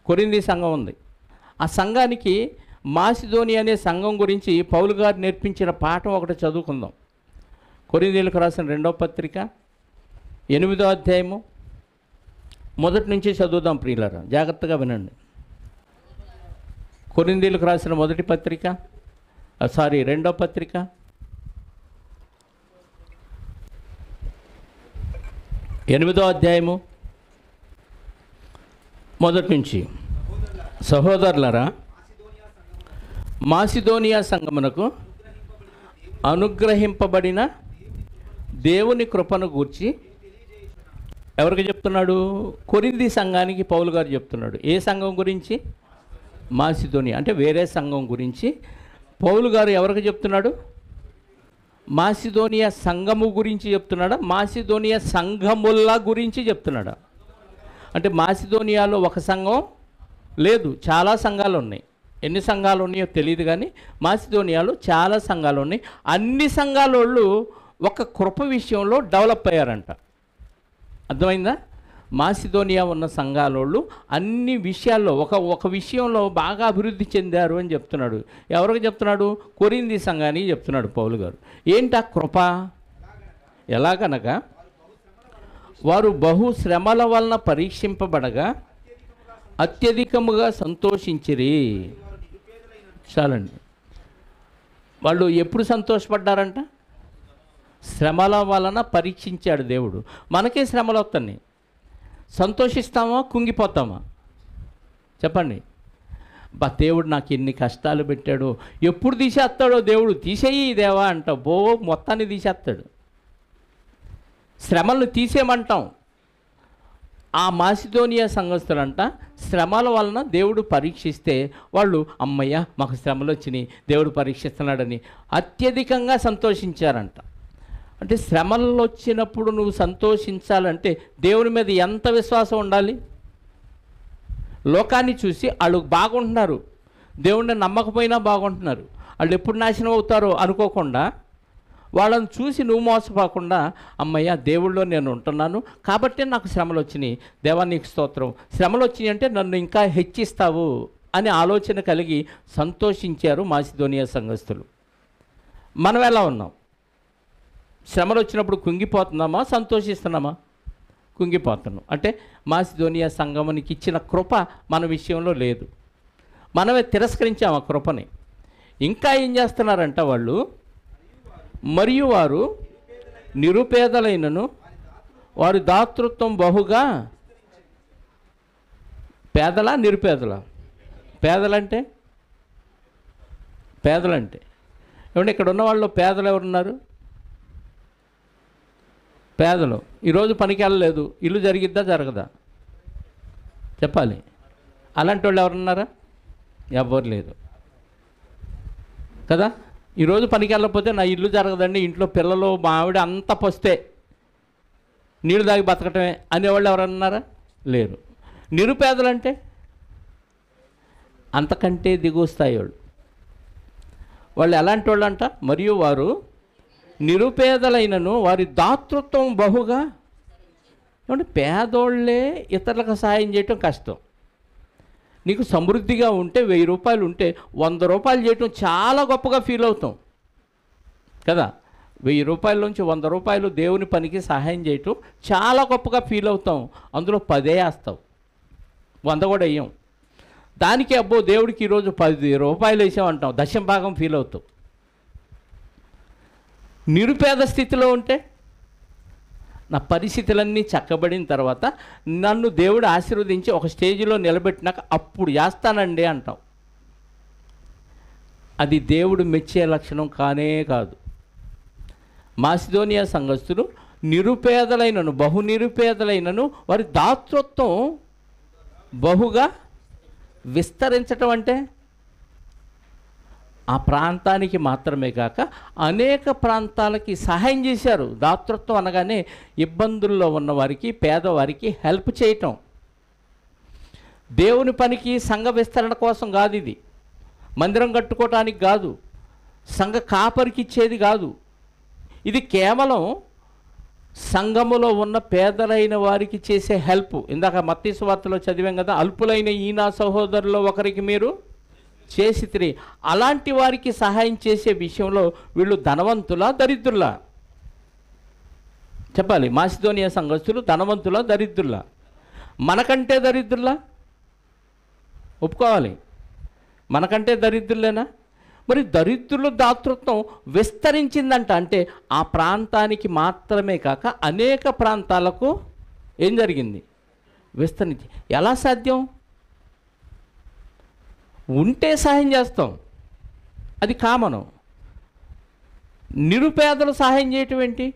కొరింథీ సంఘం ఉంది, ఆ సంఘానికి మాసిదోని అనే సంఘం గురించి పౌలు గారు నేర్పించిన పాఠం ఒకటి చదువుకుందాం. కొరింథీయులకు రాసిన 2వ పత్రిక 8వ అధ్యాయము మొదటి నుంచి చదువుదాం ప్రియులారా, జాగ్రత్తగా వినండి. కొరింథీయులకు రాసిన 2వ పత్రిక 8వ అధ్యాయము మొదటి నుంచి. సహోదరులారా, మాసిదోనియా సంఘమునకు అనుగ్రహింపబడిన దేవుని కృపను గూర్చి ఎవరికి చెప్తున్నాడు? కొరింథీ సంఘానికి పౌలు గారు చెప్తున్నాడు. ఏ సంఘం గురించి? మాసిదోనియా అంటే వేరే సంఘం గురించి పౌలు గారు ఎవరికి చెప్తున్నాడు? మాసిదోనియా సంఘము గురించి చెప్తున్నాడా, మాసిదోనియా సంఘముల గురించి చెప్తున్నాడా? అంటే మాసిదోనియాలో ఒక సంఘం లేదు, చాలా సంఘాలు ఉన్నాయి. ఎన్ని సంఘాలు ఉన్నాయో తెలియదు, కానీ మాసిదోనియాలో చాలా సంఘాలు ఉన్నాయి. అన్ని సంఘాల వాళ్ళు ఒక కృప విషయంలో డెవలప్ అయ్యారంట. అర్థమైందా? మాసిదోనియా ఉన్న సంఘాల వాళ్ళు అన్ని విషయాల్లో ఒక విషయంలో బాగా అభివృద్ధి చెందారు అని చెప్తున్నాడు. ఎవరికి చెప్తున్నాడు? కొరింథీ సంఘానికి చెప్తున్నాడు పౌలు గారు. ఏంటి ఆ కృప? ఎలాగనగా వారు బహు శ్రమల వలన పరీక్షింపబడగా అత్యధికముగా సంతోషించిరి. చాలండి. వాళ్ళు ఎప్పుడు సంతోషపడ్డారంట? శ్రమల వలన పరీక్షించాడు దేవుడు. మనకే శ్రమలు వస్తున్నాయి, సంతోషిస్తామా కుంగిపోతామా? చెప్పండి. దేవుడు నాకు ఎన్ని కష్టాలు పెట్టాడో, ఎప్పుడు తీసేస్తాడో దేవుడు, తీసేయి దేవా అంటావు, మొత్తాన్ని తీసేస్తాడు. శ్రమలను తీసేయమంటాం. ఆ మాసిదోనియా సంఘస్థులంట శ్రమల వలన దేవుడు పరీక్షిస్తే వాళ్ళు అమ్మయ్య మాకు శ్రమలు వచ్చినాయి, దేవుడు పరీక్షిస్తున్నాడని అత్యధికంగా సంతోషించారంట. అంటే శ్రమలు వచ్చినప్పుడు నువ్వు సంతోషించాలంటే దేవుని మీద ఎంత విశ్వాసం ఉండాలి? లోకాన్ని చూసి వాళ్ళు బాగుంటున్నారు, దేవుణ్ణి నమ్మకపోయినా బాగుంటున్నారు, వాళ్ళు ఎప్పుడు నాశనం అవుతారో అనుకోకుండా, వాళ్ళని చూసి నువ్వు మోసపోకుండా అమ్మయ్య దేవుళ్ళో నేను ఉంటున్నాను కాబట్టి నాకు శ్రమలు వచ్చినాయి, దేవా నీకు స్తోత్రం, శ్రమలు వచ్చినాయి అంటే నన్ను ఇంకా హెచ్చిస్తావు అని ఆలోచన కలిగి సంతోషించారు మాసిదోనియా సంఘస్థులు. మనం ఎలా ఉన్నాం? శ్రమలు వచ్చినప్పుడు కుంగిపోతున్నామా, సంతోషిస్తున్నామా? కుంగిపోతున్నాం. అంటే మాసిదోనియా సంఘమునికి ఇచ్చిన కృప మన విషయంలో లేదు, మనమే తిరస్కరించాము ఆ కృపని. ఇంకా ఏం చేస్తున్నారంట వాళ్ళు? మరియు వారు నిరుపేదలైనను వారి దాతృత్వం బహుగా. పేదలా నిరుపేదలా? పేదలంటే ఏమంటే ఇక్కడ ఉన్న వాళ్ళు పేదలు ఎవరున్నారు? పేదలు. ఈరోజు పనికి వెళ్ళలేదు, ఇల్లు జరిగిద్దా జరగదా? చెప్పాలి. అలాంటి వాళ్ళు ఎవరున్నారా? ఎవ్వరు లేదు కదా. ఈరోజు పనికి వెళ్ళకపోతే నా ఇల్లు జరగదండి, ఇంట్లో పిల్లలు మా ఆవిడ అంతా పొస్తే నీళ్ళు తాగి బతకటమే అనేవాళ్ళు ఎవరన్నారా? లేరు. నిరుపేదలంటే అంతకంటే దిగువ స్థాయి వాళ్ళు ఎలాంటి వాళ్ళు అంట? మరియు వారు నిరుపేదలైనను వారి దాతృత్వం బహుగా. ఏమంటే పేదోళ్ళే ఇతరులకు సహాయం చేయటం కష్టం. నీకు సమృద్ధిగా ఉంటే 1000 రూపాయలు ఉంటే 100 రూపాయలు చేయటం చాలా గొప్పగా ఫీల్ అవుతాం కదా. 1000 రూపాయల నుంచి 100 రూపాయలు దేవుని పనికి సహాయం చేయటం చాలా గొప్పగా ఫీల్ అవుతాం. అందులో 10 వేస్తావు, 100 కూడా వేయం. దానికి అబ్బో దేవుడికి ఈరోజు 10 రూపాయలు వేసామంటాం, దశం భాగం ఫీల్ అవుతావు. నిరుపేద స్థితిలో ఉంటే నా పరిస్థితులన్నీ చక్కబడిన తర్వాత నన్ను దేవుడు ఆశీర్వదించి ఒక స్టేజ్లో నిలబెట్టినాక అప్పుడు చేస్తానండి అంటాం. అది దేవుడు మెచ్చే లక్షణం కానే కాదు. మాసిదోనియా సంఘస్థులు నిరుపేదలైనను బహు నిరుపేదలైనను వారి దాతృత్వం బహుగా విస్తరించటం అంటే ఆ ప్రాంతానికి మాత్రమే కాక అనేక ప్రాంతాలకి సహాయం చేశారు. దాతృత్వం అనగానే ఇబ్బందుల్లో ఉన్నవారికి, పేదవారికి హెల్ప్ చేయటం. దేవుని పనికి సంఘ విస్తరణ కోసం కాదు, ఇది మందిరం కట్టుకోవటానికి కాదు, సంఘ కాపరికి ఇచ్చేది కాదు. ఇది కేవలం సంఘములో ఉన్న పేదలైన వారికి చేసే హెల్ప్. ఇందాక మత్తయి సువార్తలో చదివాం కదా, అల్పులైన ఈ నా సహోదరులో ఒకరికి మీరు చేసితిరి. అలాంటి వారికి సహాయం చేసే విషయంలో వీళ్ళు ధనవంతులా దరిద్రులా? చెప్పాలి. మాసిదోనియా సంఘస్థులు ధనవంతులా దరిద్రులా? మనకంటే దరిద్రులా? ఒప్పుకోవాలి, మనకంటే దరిద్రులేనా? మరి దరిద్రుల దాతృత్వం విస్తరించిందంట. అంటే ఆ ప్రాంతానికి మాత్రమే కాక అనేక ప్రాంతాలకు ఏం జరిగింది? విస్తరించి. ఎలా సాధ్యం? ఉంటే సహాయం చేస్తాం, అది కామను. నిరుపేదలు సహాయం చేయటం ఏంటి?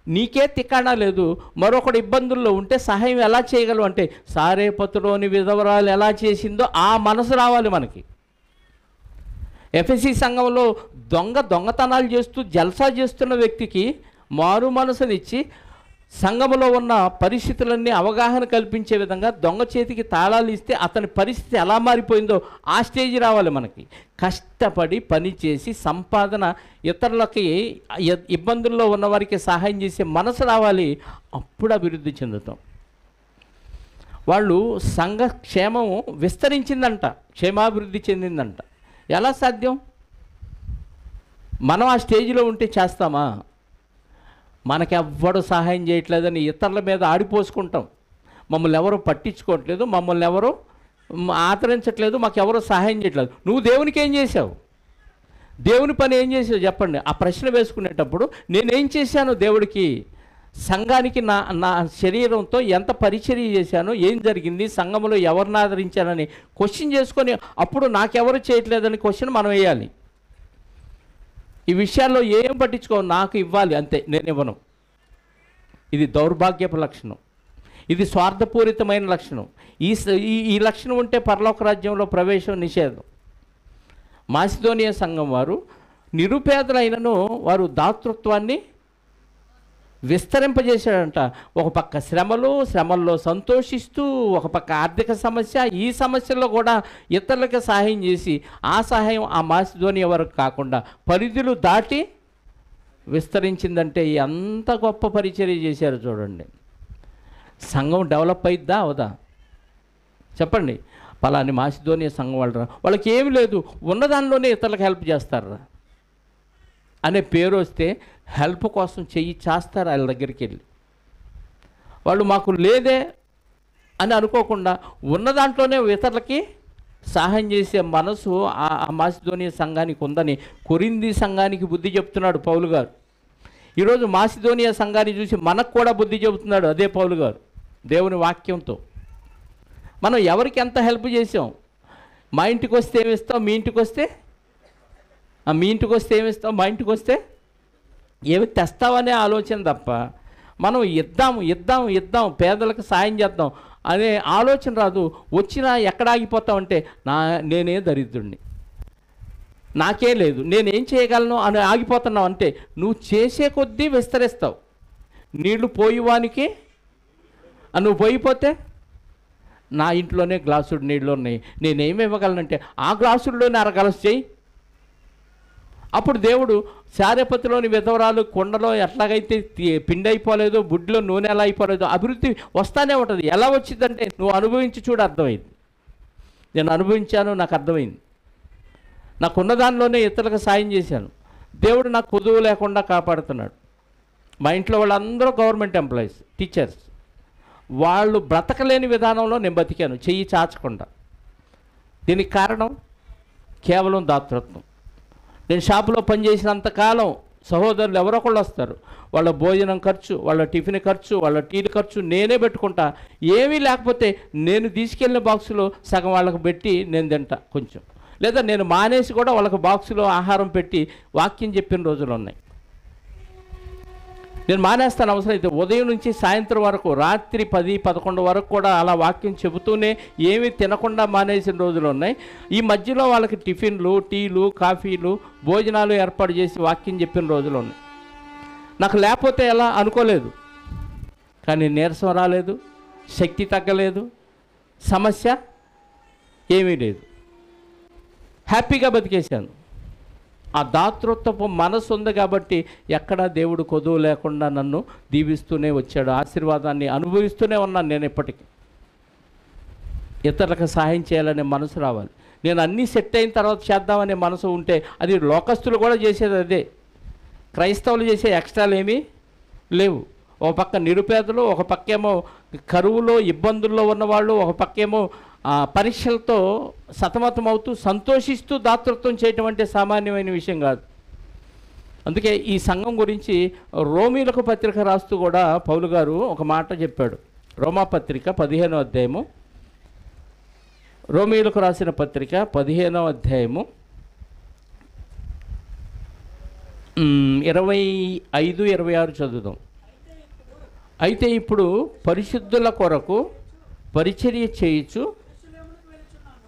నీకే తికాణా లేదు, మరొకటి ఇబ్బందుల్లో ఉంటే సహాయం ఎలా చేయగలవు అంటే సారేపతులోని విధవరాలు ఎలా చేసిందో ఆ మనసు రావాలి మనకి. ఎఫెసీ సంఘంలో దొంగతనాలు చేస్తూ జల్సా చేస్తున్న వ్యక్తికి మారు మనసునిచ్చి సంఘములో ఉన్న పరిస్థితులన్నీ అవగాహన కల్పించే విధంగా దొంగ చేతికి తాళాలు ఇస్తే అతని పరిస్థితి ఎలా మారిపోయిందో ఆ స్టేజ్ రావాలి మనకి. కష్టపడి పనిచేసి సంపాదన ఇతరులకి ఇబ్బందుల్లో ఉన్నవారికి సహాయం చేసే మనసు రావాలి, అప్పుడు అభివృద్ధి చెందుతాం. వాళ్ళు సంఘ క్షేమం విస్తరించిందంట, క్షేమాభివృద్ధి చెందిందంట. ఎలా సాధ్యం? మనం ఆ స్టేజ్లో ఉంటే చేస్తామా? మనకెవ్వడు సహాయం చేయట్లేదని ఇతరుల మీద ఆడిపోసుకుంటాం. మమ్మల్ని ఎవరు పట్టించుకోవట్లేదు, మమ్మల్ని ఎవరు ఆదరించట్లేదు, మాకెవరో సహాయం చేయట్లేదు. నువ్వు దేవునికి ఏం చేసావు? దేవుని పని ఏం చేసావు చెప్పండి. ఆ ప్రశ్న వేసుకునేటప్పుడు నేనేం చేశాను దేవుడికి, సంఘానికి నా నా శరీరంతో ఎంత పరిచర్య చేశాను, ఏం జరిగింది, సంఘంలో ఎవరిని ఆదరించానని క్వశ్చన్ చేసుకొని అప్పుడు నాకెవరు చేయట్లేదని క్వశ్చన్ మనం వేయాలి. ఈ విషయాల్లో ఏం పట్టించుకో, నాకు ఇవ్వాలి అంతే, నేను ఇవ్వను. ఇది దౌర్భాగ్యపు లక్షణం, ఇది స్వార్థపూరితమైన లక్షణం. ఈ లక్షణం ఉంటే పరలోక రాజ్యంలో ప్రవేశం నిషేధం. మాసిదోనియా సంఘం వారు నిరుపేదలైనను వారు దాతృత్వాన్ని విస్తరింపజేశాడంట. ఒక పక్క శ్రమల్లో సంతోషిస్తూ, ఒక పక్క ఆర్థిక సమస్య, ఈ సమస్యల్లో కూడా ఇతరులకు సహాయం చేసి ఆ సహాయం ఆ మాసిదోనియా వరకు కాకుండా పరిధులు దాటి విస్తరించిందంటే ఎంత గొప్ప పరిచర్య చేశారు చూడండి. సంఘం డెవలప్ అయిద్దా అవదా చెప్పండి. పలాని మాసిదోనియా సంఘం వాళ్ళకి ఏమి లేదు, ఉన్నదానిలోనే ఇతరులకు హెల్ప్ చేస్తారా అనే పేరు వస్తే హెల్ప్ కోసం చెయ్యి చేస్తారు వాళ్ళ దగ్గరికి వెళ్ళి. వాళ్ళు మాకు లేదే అని అనుకోకుండా ఉన్న దాంట్లోనే ఇతరులకి సహాయం చేసే మనసు ఆ మాసిదోనియా సంఘానికి ఉందని కొరింథీ సంఘానికి బుద్ధి చెప్తున్నాడు పౌలు గారు. ఈరోజు మాసిదోనియా సంఘాన్ని చూసి మనకు కూడా బుద్ధి చెబుతున్నాడు అదే పౌలు గారు దేవుని వాక్యంతో. మనం ఎవరికి ఎంత హెల్ప్ చేసాం, మా ఇంటికి వస్తే ఏమిస్తాం, మీ ఇంటికి వస్తే ఏమిస్తాం, మా ఇంటికి వస్తే ఏమి తెస్తావనే ఆలోచన తప్ప మనం ఇద్దాం పేదలకు సాయం చేద్దాం అనే ఆలోచన రాదు. వచ్చినా ఎక్కడ ఆగిపోతామంటే నేనే దరిద్రుడిని, నాకే లేదు, నేనేం చేయగలను అని ఆగిపోతున్నావు. అంటే నువ్వు చేసే కొద్దీ విస్తరిస్తావు. నీళ్లు పోయేవానికి నువ్వు పోయిపోతే నా ఇంట్లోనే గ్లాసుడు నీళ్ళు ఉన్నాయి, నేనేమి ఇవ్వగలనంటే ఆ గ్లాసుల్లోనే అరగలసు చేయి. అప్పుడు దేవుడు శారేపతిలోని విధవరాలు కొండలో ఎట్లాగైతే పిండి అయిపోలేదో, బుడ్డిలో నూనె ఎలా అయిపోలేదో అభివృద్ధి వస్తానే ఉంటుంది. ఎలా వచ్చిందంటే నువ్వు అనుభవించి చూడు, అర్థమైంది. నేను అనుభవించాను, నాకు అర్థమైంది. నాకున్న దానిలోనే ఇతరులకు సాయం చేశాను. దేవుడు నాకు కొదువు లేకుండా కాపాడుతున్నాడు. మా ఇంట్లో వాళ్ళందరూ గవర్నమెంట్ ఎంప్లాయీస్, టీచర్స్. వాళ్ళు బ్రతకలేని విధానంలో నేను బతికాను, చెయ్యి చాచకుండా. దీనికి కారణం కేవలం దాతృత్వం. నేను షాపులో పనిచేసినంతకాలం సహోదరులు ఎవరో ఒకళ్ళు వస్తారు, వాళ్ళ భోజనం ఖర్చు, వాళ్ళ టిఫిన్ ఖర్చు, వాళ్ళ టీలు ఖర్చు నేనే పెట్టుకుంటా. ఏమీ లేకపోతే నేను తీసుకెళ్ళిన బాక్సులో సగం వాళ్ళకు పెట్టి నేను తింటా కొంచెం, లేదా నేను మానేసి కూడా వాళ్ళకి బాక్సులో ఆహారం పెట్టి వాక్యం చెప్పిన రోజులు ఉన్నాయి. నేను మానేస్తాను అవసరం అయితే. ఉదయం నుంచి సాయంత్రం వరకు, రాత్రి 10-11 వరకు కూడా అలా వాక్యం చెబుతూనే ఏమీ తినకుండా మానేసిన రోజులు ఉన్నాయి. ఈ మధ్యలో వాళ్ళకి టిఫిన్లు, టీలు, కాఫీలు, భోజనాలు ఏర్పాటు చేసి వాక్యం చెప్పిన రోజులు ఉన్నాయి. నాకు లేకపోతే ఎలా అనుకోలేదు, కానీ నీరసం రాలేదు, శక్తి తగ్గలేదు, సమస్య ఏమీ లేదు, హ్యాపీగా బతికేశాను. ఆ దాతృత్వపు మనసు ఉంది కాబట్టి ఎక్కడా దేవుడు కొదువు లేకుండా నన్ను దీవిస్తూనే వచ్చాడు. ఆశీర్వాదాన్ని అనుభవిస్తూనే ఉన్నాను. నేను ఎప్పటికీ ఇతరులకు సహాయం చేయాలనే మనసు రావాలి. నేను అన్నీ సెట్ అయిన తర్వాత చేద్దామనే మనసు ఉంటే అది లోకస్తులు కూడా చేసేది అదే. క్రైస్తవులు చేసే ఎక్స్ట్రాలు ఏమీ లేవు. ఒక పక్క నిరుపేదలు, ఒక పక్కేమో కరువులో ఇబ్బందుల్లో ఉన్నవాళ్ళు, ఒక పక్కేమో పరీక్షలతో సతమతమవుతూ సంతోషిస్తూ దాతృత్వం చేయటం అంటే సామాన్యమైన విషయం కాదు. అందుకే ఈ సంఘం గురించి రోమీలకు పత్రిక రాస్తూ కూడా పౌలు గారు ఒక మాట చెప్పాడు. రోమాపత్రిక 15వ అధ్యాయము, రోమీలకు రాసిన పత్రిక 15వ అధ్యాయము 25-26 చదువుదాం. అయితే ఇప్పుడు పరిశుద్ధుల కొరకు పరిచర్య చేయొచ్చు.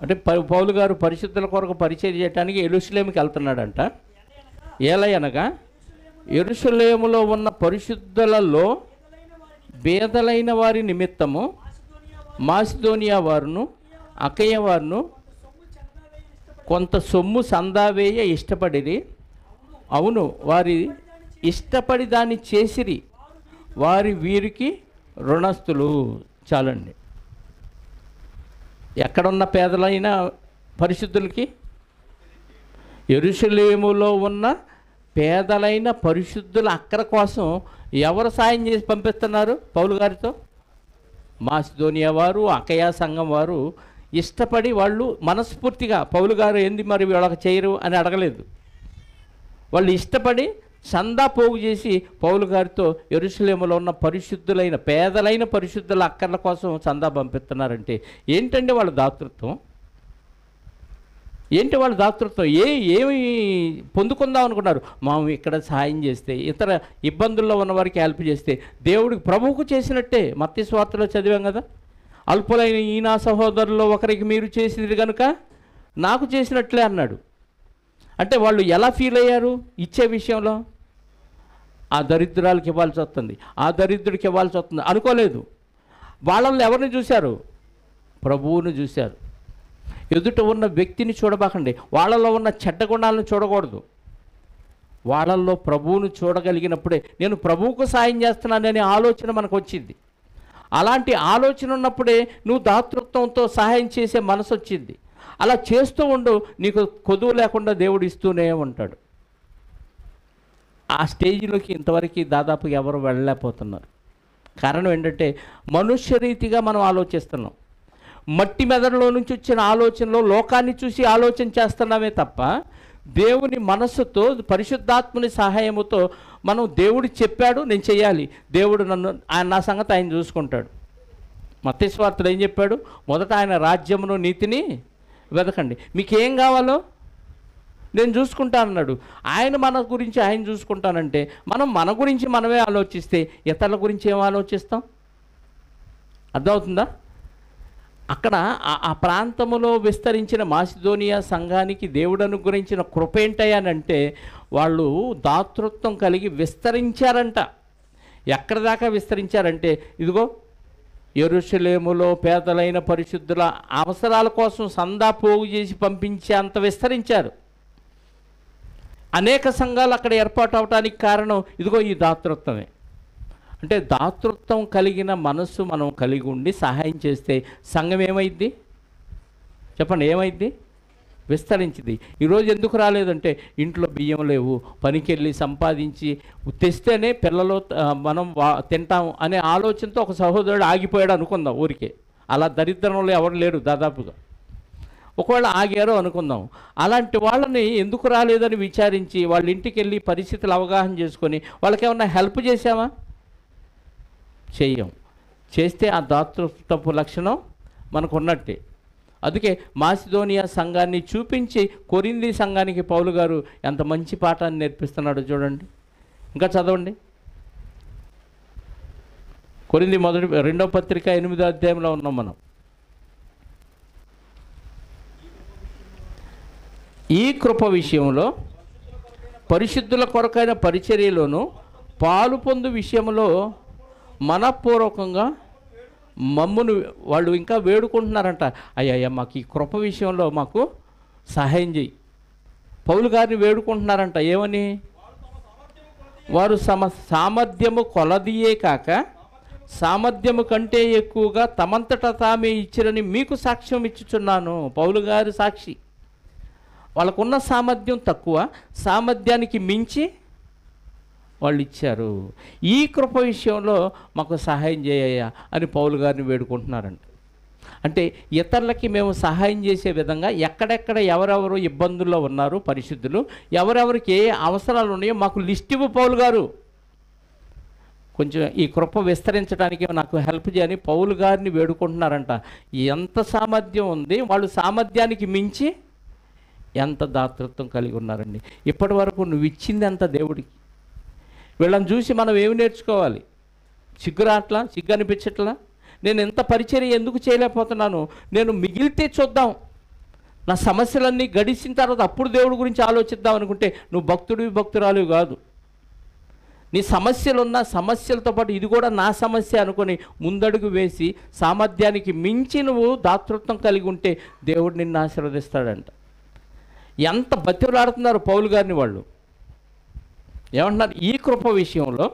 అంటే పౌలు గారు పరిశుద్ధుల కొరకు పరిచర్య చేయడానికి యెరూషలేముకి వెళ్తున్నాడంట. ఏలయనగా యెరూషలేములో ఉన్న పరిశుద్ధులలో బేదలైన వారి నిమిత్తము మాసిదోనియా వారును అకయ వారును కొంత సొమ్ము సందావేయ ఇష్టపడిరి. అవును, వారి ఇష్టపడి దాన్ని చేసిరి, వారి వీరికి రుణస్థులు. చాలండి. ఎక్కడున్న పేదలైన పరిశుద్ధులకి, యెరూషలేములో ఉన్న పేదలైన పరిశుద్ధుల అక్కర కోసం ఎవరు సాయం చేసి పంపిస్తున్నారు పౌలు గారితో? మాసిదోనియా వారు, అకయా సంఘం వారు ఇష్టపడి, వాళ్ళు మనస్ఫూర్తిగా పౌలు గారు ఏంది మరి వీళ్ళకి చేయరు అని అడగలేదు. వాళ్ళు ఇష్టపడి చందా పోగు చేసి పౌలు గారితో యెరూషలేములో ఉన్న పరిశుద్ధులైన పేదలైన పరిశుద్ధుల అక్కర్ల కోసం చందా పంపిస్తున్నారంటే ఏంటంటే వాళ్ళ దాతృత్వం? ఏంటి వాళ్ళ దాతృత్వం? ఏమి పొందుకుందాం అనుకున్నారు? మనం ఇక్కడ సహాయం చేస్తే, ఇతర ఇబ్బందుల్లో ఉన్న వారికి హెల్ప్ చేస్తే దేవుడికి ప్రభువుకు చేసినట్టే. మత్తయి సువార్తలో చదివాం కదా, అల్పులైన ఈ నా సహోదరుల్లో ఒకరికి మీరు చేసింది కనుక నాకు చేసినట్లే అన్నాడు. అంటే వాళ్ళు ఎలా ఫీల్ అయ్యారు ఇచ్చే విషయంలో? ఆ దరిద్రాలకు ఇవ్వాల్సి వస్తుంది, ఆ దరిద్రుడికి ఇవ్వాల్సి వస్తుంది అనుకోలేదు. వాళ్ళల్లో ఎవరిని చూశారు? ప్రభువును చూశారు. ఎదుట ఉన్న వ్యక్తిని చూడబాకండి, వాళ్ళలో ఉన్న చెడ్డ గుణాలను చూడకూడదు. వాళ్ళల్లో ప్రభువును చూడగలిగినప్పుడే నేను ప్రభువుకు సాయం చేస్తున్నాననే ఆలోచన మనకు వచ్చింది. అలాంటి ఆలోచన ఉన్నప్పుడే నువ్వు దాతృత్వంతో సహాయం చేసే మనసు వచ్చింది. అలా చేస్తూ ఉండు, నీకు కొదువు లేకుండా దేవుడు ఇస్తూనే ఉంటాడు. ఆ స్టేజ్లోకి ఇంతవరకు దాదాపు ఎవరు వెళ్ళలేకపోతున్నారు. కారణం ఏంటంటే మనుష్య రీతిగా మనం ఆలోచిస్తున్నాం. మట్టి మెదడులో నుంచి వచ్చిన ఆలోచనలో లోకాన్ని చూసి ఆలోచన చేస్తున్నామే తప్ప దేవుని మనస్సుతో పరిశుద్ధాత్ముని సహాయముతో మనం దేవుడు చెప్పాడు నేను చేయాలి, దేవుడు నా సంగతి ఆయన చూసుకుంటాడు. మత్తయి సువార్తలో ఏం చెప్పాడు? మొదట ఆయన రాజ్యమును నీతిని వెతకండి, మీకేం కావాలో నేను చూసుకుంటా అన్నాడు. ఆయన మన గురించి ఆయన చూసుకుంటానంటే మనం మన గురించి మనమే ఆలోచిస్తే ఇతరుల గురించి ఏం ఆలోచిస్తాం? అర్థమవుతుందా? అక్కడ ఆ ప్రాంతంలో విస్తరించిన మాసిదోనియా సంఘానికి దేవుడు అనుగ్రహించిన కృప ఏంటయ్యానంటే వాళ్ళు దాతృత్వం కలిగి విస్తరించారంట. ఎక్కడి దాకా విస్తరించారంటే ఇదిగో యెరూషలేములో పేదలైన పరిశుద్ధుల అవసరాల కోసం సందా పోగు చేసి పంపించే అంత విస్తరించారు. అనేక సంఘాలు అక్కడ ఏర్పాటు అవడానికి కారణం ఇదిగో ఈ దాతృత్వమే. అంటే దాతృత్వం కలిగిన మనస్సు మనం కలిగి ఉండి సహాయం చేస్తే సంఘం ఏమైద్ది చెప్పండి? ఏమైద్ది? విస్తరించింది. ఈరోజు ఎందుకు రాలేదంటే ఇంట్లో బియ్యం లేవు, పనికి వెళ్ళి సంపాదించి తెస్తేనే పిల్లలు మనం తింటాం అనే ఆలోచనతో ఒక సహోదరుడు ఆగిపోయాడు అనుకుందాం. ఊరికే అలా దరిద్రంలో ఎవరు లేరు దాదాపుగా. ఒకవేళ ఆగారో అనుకుందాం. అలాంటి వాళ్ళని ఎందుకు రాలేదని విచారించి వాళ్ళ ఇంటికి వెళ్ళి పరిస్థితులు అవగాహన చేసుకొని వాళ్ళకి ఏమన్నా హెల్ప్ చేసామా? చెయ్యం. చేస్తే ఆ దాతృత్వపు లక్షణం మనకు ఉన్నట్టే. అందుకే మాసిదోనియా సంఘాన్ని చూపించి కొరింథీ సంఘానికి పౌలు గారు ఎంత మంచి పాఠాన్ని నేర్పిస్తున్నాడో చూడండి. ఇంకా చదవండి. కొరింథీ 2వ పత్రిక 8వ అధ్యాయంలో ఉన్నాం మనం. ఈ కృప విషయంలో పరిశుద్ధుల కొరకైన పరిచర్యలోను పాలు పొందు విషయంలో మనపూర్వకంగా మమ్మును వాళ్ళు ఇంకా వేడుకుంటున్నారంట. అయ్యా మాకు ఈ కృప విషయంలో మాకు సహాయం చేయి. పౌలు గారిని వేడుకుంటున్నారంట. ఏమని? వారు సామర్థ్యము కొలదియే కాక సామర్థ్యము కంటే ఎక్కువగా తమంతట తామే ఇచ్చిరని మీకు సాక్ష్యం ఇచ్చుచున్నాను. పౌలు గారు సాక్షి. వాళ్ళకున్న సామర్థ్యం తక్కువ, సామర్థ్యానికి మించి వాళ్ళు ఇచ్చారు. ఈ కృప విషయంలో మాకు సహాయం చేయ్యా అని పౌలు గారిని వేడుకుంటున్నారంట. అంటే ఇతరులకి మేము సహాయం చేసే విధంగా ఎక్కడెక్కడ ఎవరెవరు ఇబ్బందుల్లో ఉన్నారు పరిశుద్ధులు, ఎవరెవరికి ఏ అవసరాలు ఉన్నాయో మాకు లిస్ట్ ఇవ్వు పౌలు గారు, కొంచెం ఈ కృప విస్తరించడానికి నాకు హెల్ప్ చేయని పౌలు గారిని వేడుకుంటున్నారంట. ఎంత సామర్థ్యం ఉంది, వాళ్ళు సామర్థ్యానికి మించి ఎంత దాతృత్వం కలిగి ఉన్నారండి. ఇప్పటి వరకు నువ్వు ఇచ్చింది అంత దేవుడికి. వీళ్ళని చూసి మనం ఏమి నేర్చుకోవాలి? సిగ్గురాట్లా? సిగ్గు అనిపించట్లా? నేను ఎంత పరిచర్య ఎందుకు చేయలేకపోతున్నాను? నేను మిగిలితే చూద్దాం, నా సమస్యలన్నీ గడిచిన తర్వాత అప్పుడు దేవుడి గురించి ఆలోచిద్దాం అనుకుంటే నువ్వు భక్తుడివి భక్తురాలివి కాదు. నీ సమస్యలున్న సమస్యలతో పాటు ఇది కూడా నా సమస్య అనుకొని ముందడుగు వేసి సామర్థ్యానికి మించి నువ్వు దాతృత్వం కలిగి ఉంటే దేవుడు నిన్ను ఆశీర్వదిస్తాడంట. ఎంత బతిలాడుతున్నారు పౌలు గారిని వాళ్ళు. ఏమంటున్నారు? ఈ కృప విషయంలో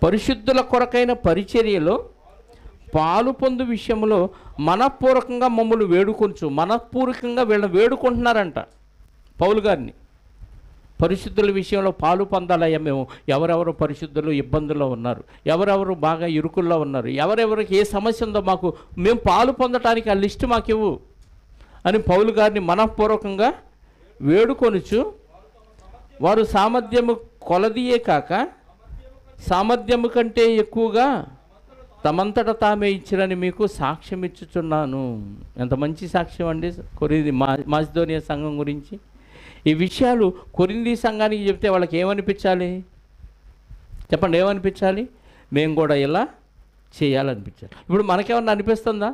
పరిశుద్ధుల కొరకైన పరిచర్యలో పాలు పొందు విషయంలో మనపూర్వకంగా మమ్మల్ని వేడుకొంచు. మనపూర్వకంగా వీళ్ళని వేడుకుంటున్నారంట పౌలు గారిని. పరిశుద్ధుల విషయంలో పాలు పొందాలయ్యా మేము. ఎవరెవరు పరిశుద్ధులు ఇబ్బందుల్లో ఉన్నారు, ఎవరెవరు బాగా ఇరుకుల్లో ఉన్నారు, ఎవరెవరికి ఏ సమస్య ఉందో మాకు మేము పాలు పొందటానికి ఆ లిస్టు మాకు ఇవ్వు అని పౌలు గారిని మనపూర్వకంగా వేడుకొనుచు వారు సామర్థ్యము కొలదియే కాక సామర్థ్యము కంటే ఎక్కువగా తమంతట తామే ఇచ్చిరని మీకు సాక్ష్యం ఇచ్చుచున్నాను. ఎంత మంచి సాక్ష్యం అండి కొరింథీ మాసిదోనియా సంఘం గురించి. ఈ విషయాలు కొరింథీ సంఘానికి చెప్తే వాళ్ళకి ఏమనిపించాలి చెప్పండి? ఏమనిపించాలి? మేము కూడా ఇలా చేయాలనిపించాలి. ఇప్పుడు మనకేమన్నా అనిపిస్తుందా?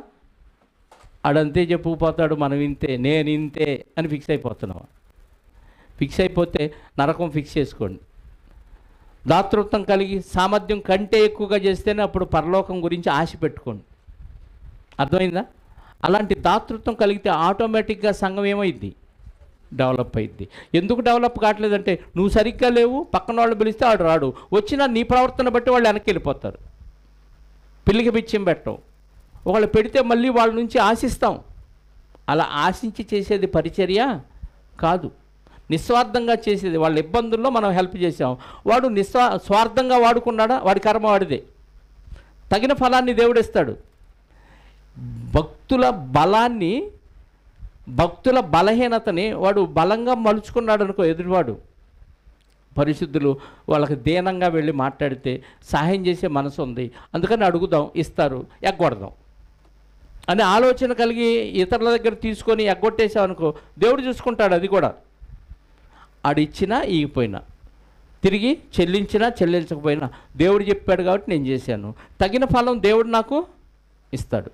ఆడంతే చెప్పుకుపోతాడు, మనం ఇంతే, నేను ఇంతే అని ఫిక్స్ అయిపోతున్నావా? ఫిక్స్ అయిపోతే నరకం ఫిక్స్ చేసుకోండి. దాతృత్వం కలిగి సామర్థ్యం కంటే ఎక్కువగా చేస్తేనే అప్పుడు పరలోకం గురించి ఆశ పెట్టుకోండి. అర్థమైందా? అలాంటి దాతృత్వం కలిగితే ఆటోమేటిక్గా సంఘం ఏమైద్ది? డెవలప్ అయింది. ఎందుకు డెవలప్ కావట్లేదంటే నువ్వు సరిగ్గా లేవు, పక్కన వాళ్ళు పిలిస్తే వాడు రాడు, వచ్చినా నీ ప్రవర్తన బట్టి వాళ్ళు వెనక్కి వెళ్ళిపోతారు. పిల్లికి బిచ్చం పెట్టం, ఒకళ్ళు పెడితే మళ్ళీ వాళ్ళ నుంచి ఆశిస్తాం. అలా ఆశించి చేసేది పరిచర్య కాదు, నిస్వార్థంగా చేసేది. వాళ్ళ ఇబ్బందుల్లో మనం హెల్ప్ చేసాం, వాడు స్వార్థంగా వాడుకున్నాడా, వాడి కర్మ వాడిదే. తగిన ఫలాన్ని దేవుడిస్తాడు. భక్తుల బలాన్ని, భక్తుల బలహీనతని వాడు బలంగా మలుచుకున్నాడు అనుకో ఎదుటివాడు. పరిశుద్ధులు వాళ్ళకి దీనంగా వెళ్ళి మాట్లాడితే సహాయం చేసే మనసు ఉంది, అందుకని అడుగుదాం, ఇస్తారు, ఎగ్గొడదాం అనే ఆలోచన కలిగి ఇతరుల దగ్గర తీసుకొని ఎగ్గొట్టేసామనుకో దేవుడు చూసుకుంటాడు. అది కూడా ఆడిచ్చినా ఇగిపోయినా, తిరిగి చెల్లించినా చెల్లించకపోయినా దేవుడు చెప్పాడు కాబట్టి నేను చేశాను, తగిన ఫలం దేవుడు నాకు ఇస్తాడు.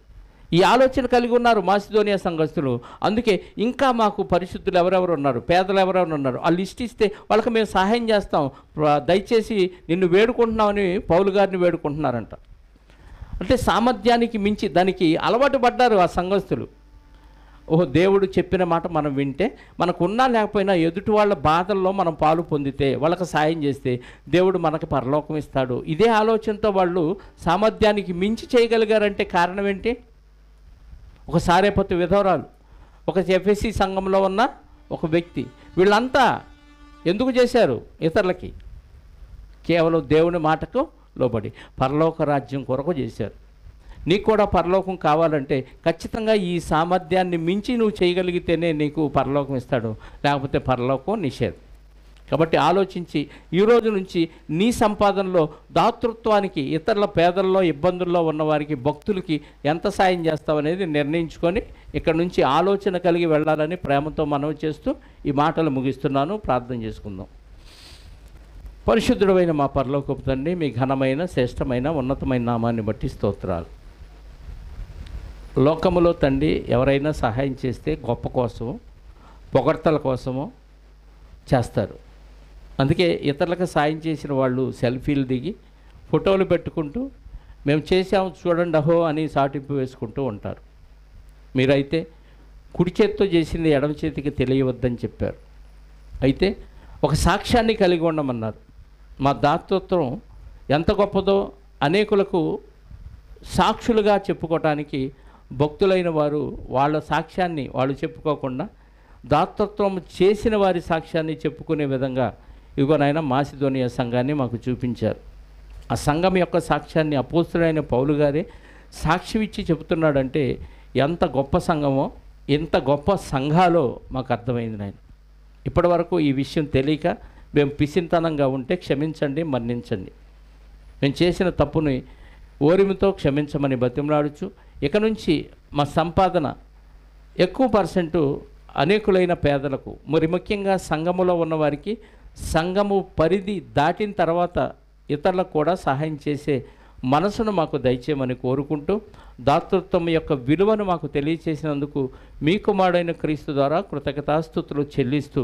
ఈ ఆలోచన కలిగి ఉన్నారు మాసిదోనియా సంఘస్థులు. అందుకే ఇంకా మాకు పరిశుద్ధులు ఎవరెవరు ఉన్నారు, పేదలు ఎవరెవరు ఉన్నారు, ఆ లిస్ట్ ఇస్తే వాళ్ళకి మేము సహాయం చేస్తాం, దయచేసి నిన్ను వేడుకుంటున్నామని పౌలు గారిని వేడుకుంటున్నారంట. అంటే సామర్థ్యానికి మించి దానికి అలవాటు పడ్డారు ఆ సంఘస్థులు. ఓహో, దేవుడు చెప్పిన మాట మనం వింటే, మనకున్నా లేకపోయినా ఎదుటి వాళ్ళ బాధల్లో మనం పాలు పొందితే, వాళ్ళకి సాయం చేస్తే దేవుడు మనకు పరలోకం ఇస్తాడు. ఇదే ఆలోచనతో వాళ్ళు సామర్థ్యానికి మించి చేయగలిగారంటే కారణం ఏంటి? ఒక సారేపతి విధవరాలు, ఒక ఎఫ్ఎస్సి సంఘంలో ఉన్న ఒక వ్యక్తి, వీళ్ళంతా ఎందుకు చేశారు? ఇతరులకి కేవలం దేవుని మాటకు లోబడి పరలోక రాజ్యం కొరకు చేశారు. నీకు కూడా పరలోకం కావాలంటే ఖచ్చితంగా ఈ సామర్థ్యాన్ని మించి నువ్వు చేయగలిగితేనే నీకు పరలోకం ఇస్తాడు, లేకపోతే పరలోకం నిషేధం. కాబట్టి ఆలోచించి ఈ రోజు నుంచి నీ సంపాదనలో దాతృత్వానికి, ఇతరుల పేదల్లో ఇబ్బందుల్లో ఉన్నవారికి, భక్తులకి ఎంత సాయం చేస్తావనేది నిర్ణయించుకొని ఇక్కడ నుంచి ఆలోచన కలిగి వెళ్ళాలని ప్రేమతో మనవి చేస్తూ ఈ మాటలు ముగిస్తున్నాను. ప్రార్థన చేసుకుందాం. పరిశుద్ధుడైన మా పరలోకపు తండ్రి, మీ ఘనమైన, శ్రేష్టమైన, ఉన్నతమైన నామాన్ని బట్టి స్తోత్రాలు. లోకములో తండ్రి ఎవరైనా సహాయం చేస్తే గొప్ప కోసమో పొగడ్తల కోసమో చేస్తారు. అందుకే ఇతరులకు సాయం చేసిన వాళ్ళు సెల్ఫీలు దిగి ఫోటోలు పెట్టుకుంటూ మేము చేసాము చూడండి అహో అని సాటింపు వేసుకుంటూ ఉంటారు. మీరైతే కుడి చేతితో చేసింది ఎడమ చేతికి తెలియవద్దని చెప్పారు. అయితే ఒక సాక్ష్యాన్ని కలిగి ఉండమన్నారు. మా దాతృత్వం ఎంత గొప్పదో అనేకులకు సాక్షులుగా చెప్పుకోవటానికి భక్తులైన వారు వాళ్ళ సాక్ష్యాన్ని వాళ్ళు చెప్పుకోకుండా దాతృత్వం చేసిన వారి సాక్ష్యాన్ని చెప్పుకునే విధంగా ఇదిగోనైనా మాసిదోనియా సంఘాన్ని మాకు చూపించారు. ఆ సంఘం యొక్క సాక్ష్యాన్ని అపోస్తులైన పౌలు గారే సాక్ష్యం ఇచ్చి చెబుతున్నాడంటే ఎంత గొప్ప సంఘమో, ఎంత గొప్ప సంఘాలో మాకు అర్థమైంది. నాయన, ఇప్పటి వరకు ఈ విషయం తెలియక మేము పిసినితనంగా ఉంటే క్షమించండి, మన్నించండి. మేము చేసిన తప్పుని ఓరిమితో క్షమించమని బతిమలాడుచు, ఇక నుంచి మా సంపాదన ఎక్కువ పర్సెంటు అనేకులైన పేదలకు, మరి ముఖ్యంగా సంఘములో ఉన్నవారికి, సంఘము పరిధి దాటిన తర్వాత ఇతరులకు కూడా సహాయం చేసే మనసును మాకు దయచేయమని కోరుకుంటూ, దాతృత్వం యొక్క విలువను మాకు తెలియచేసినందుకు మీ కుమారుడైన క్రీస్తు ద్వారా కృతజ్ఞతాస్తుతులు చెల్లిస్తూ,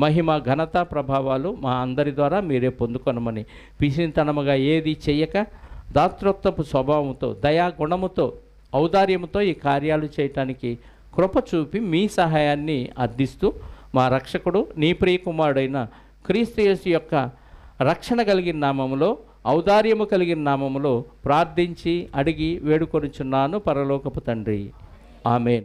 మహిమ, ఘనత, ప్రభావాలు మా అందరి ద్వారా మీరే పొందుకొనమని, పిసినితనముగా ఏది చెయ్యక దాతృత్వపు స్వభావంతో, దయా గుణముతో, ఔదార్యముతో ఈ కార్యాలు చేయటానికి కృప చూపి మీ సహాయాన్ని అర్థిస్తూ, మా రక్షకుడు నీ ప్రియ కుమారుడైన క్రీస్తు యేసు యొక్క రక్షణ కలిగిన నామములో, ఔదార్యము కలిగిన నామములో ప్రార్థించి అడిగి వేడుకొనుచున్నాను పరలోకపు తండ్రి. ఆమేన్.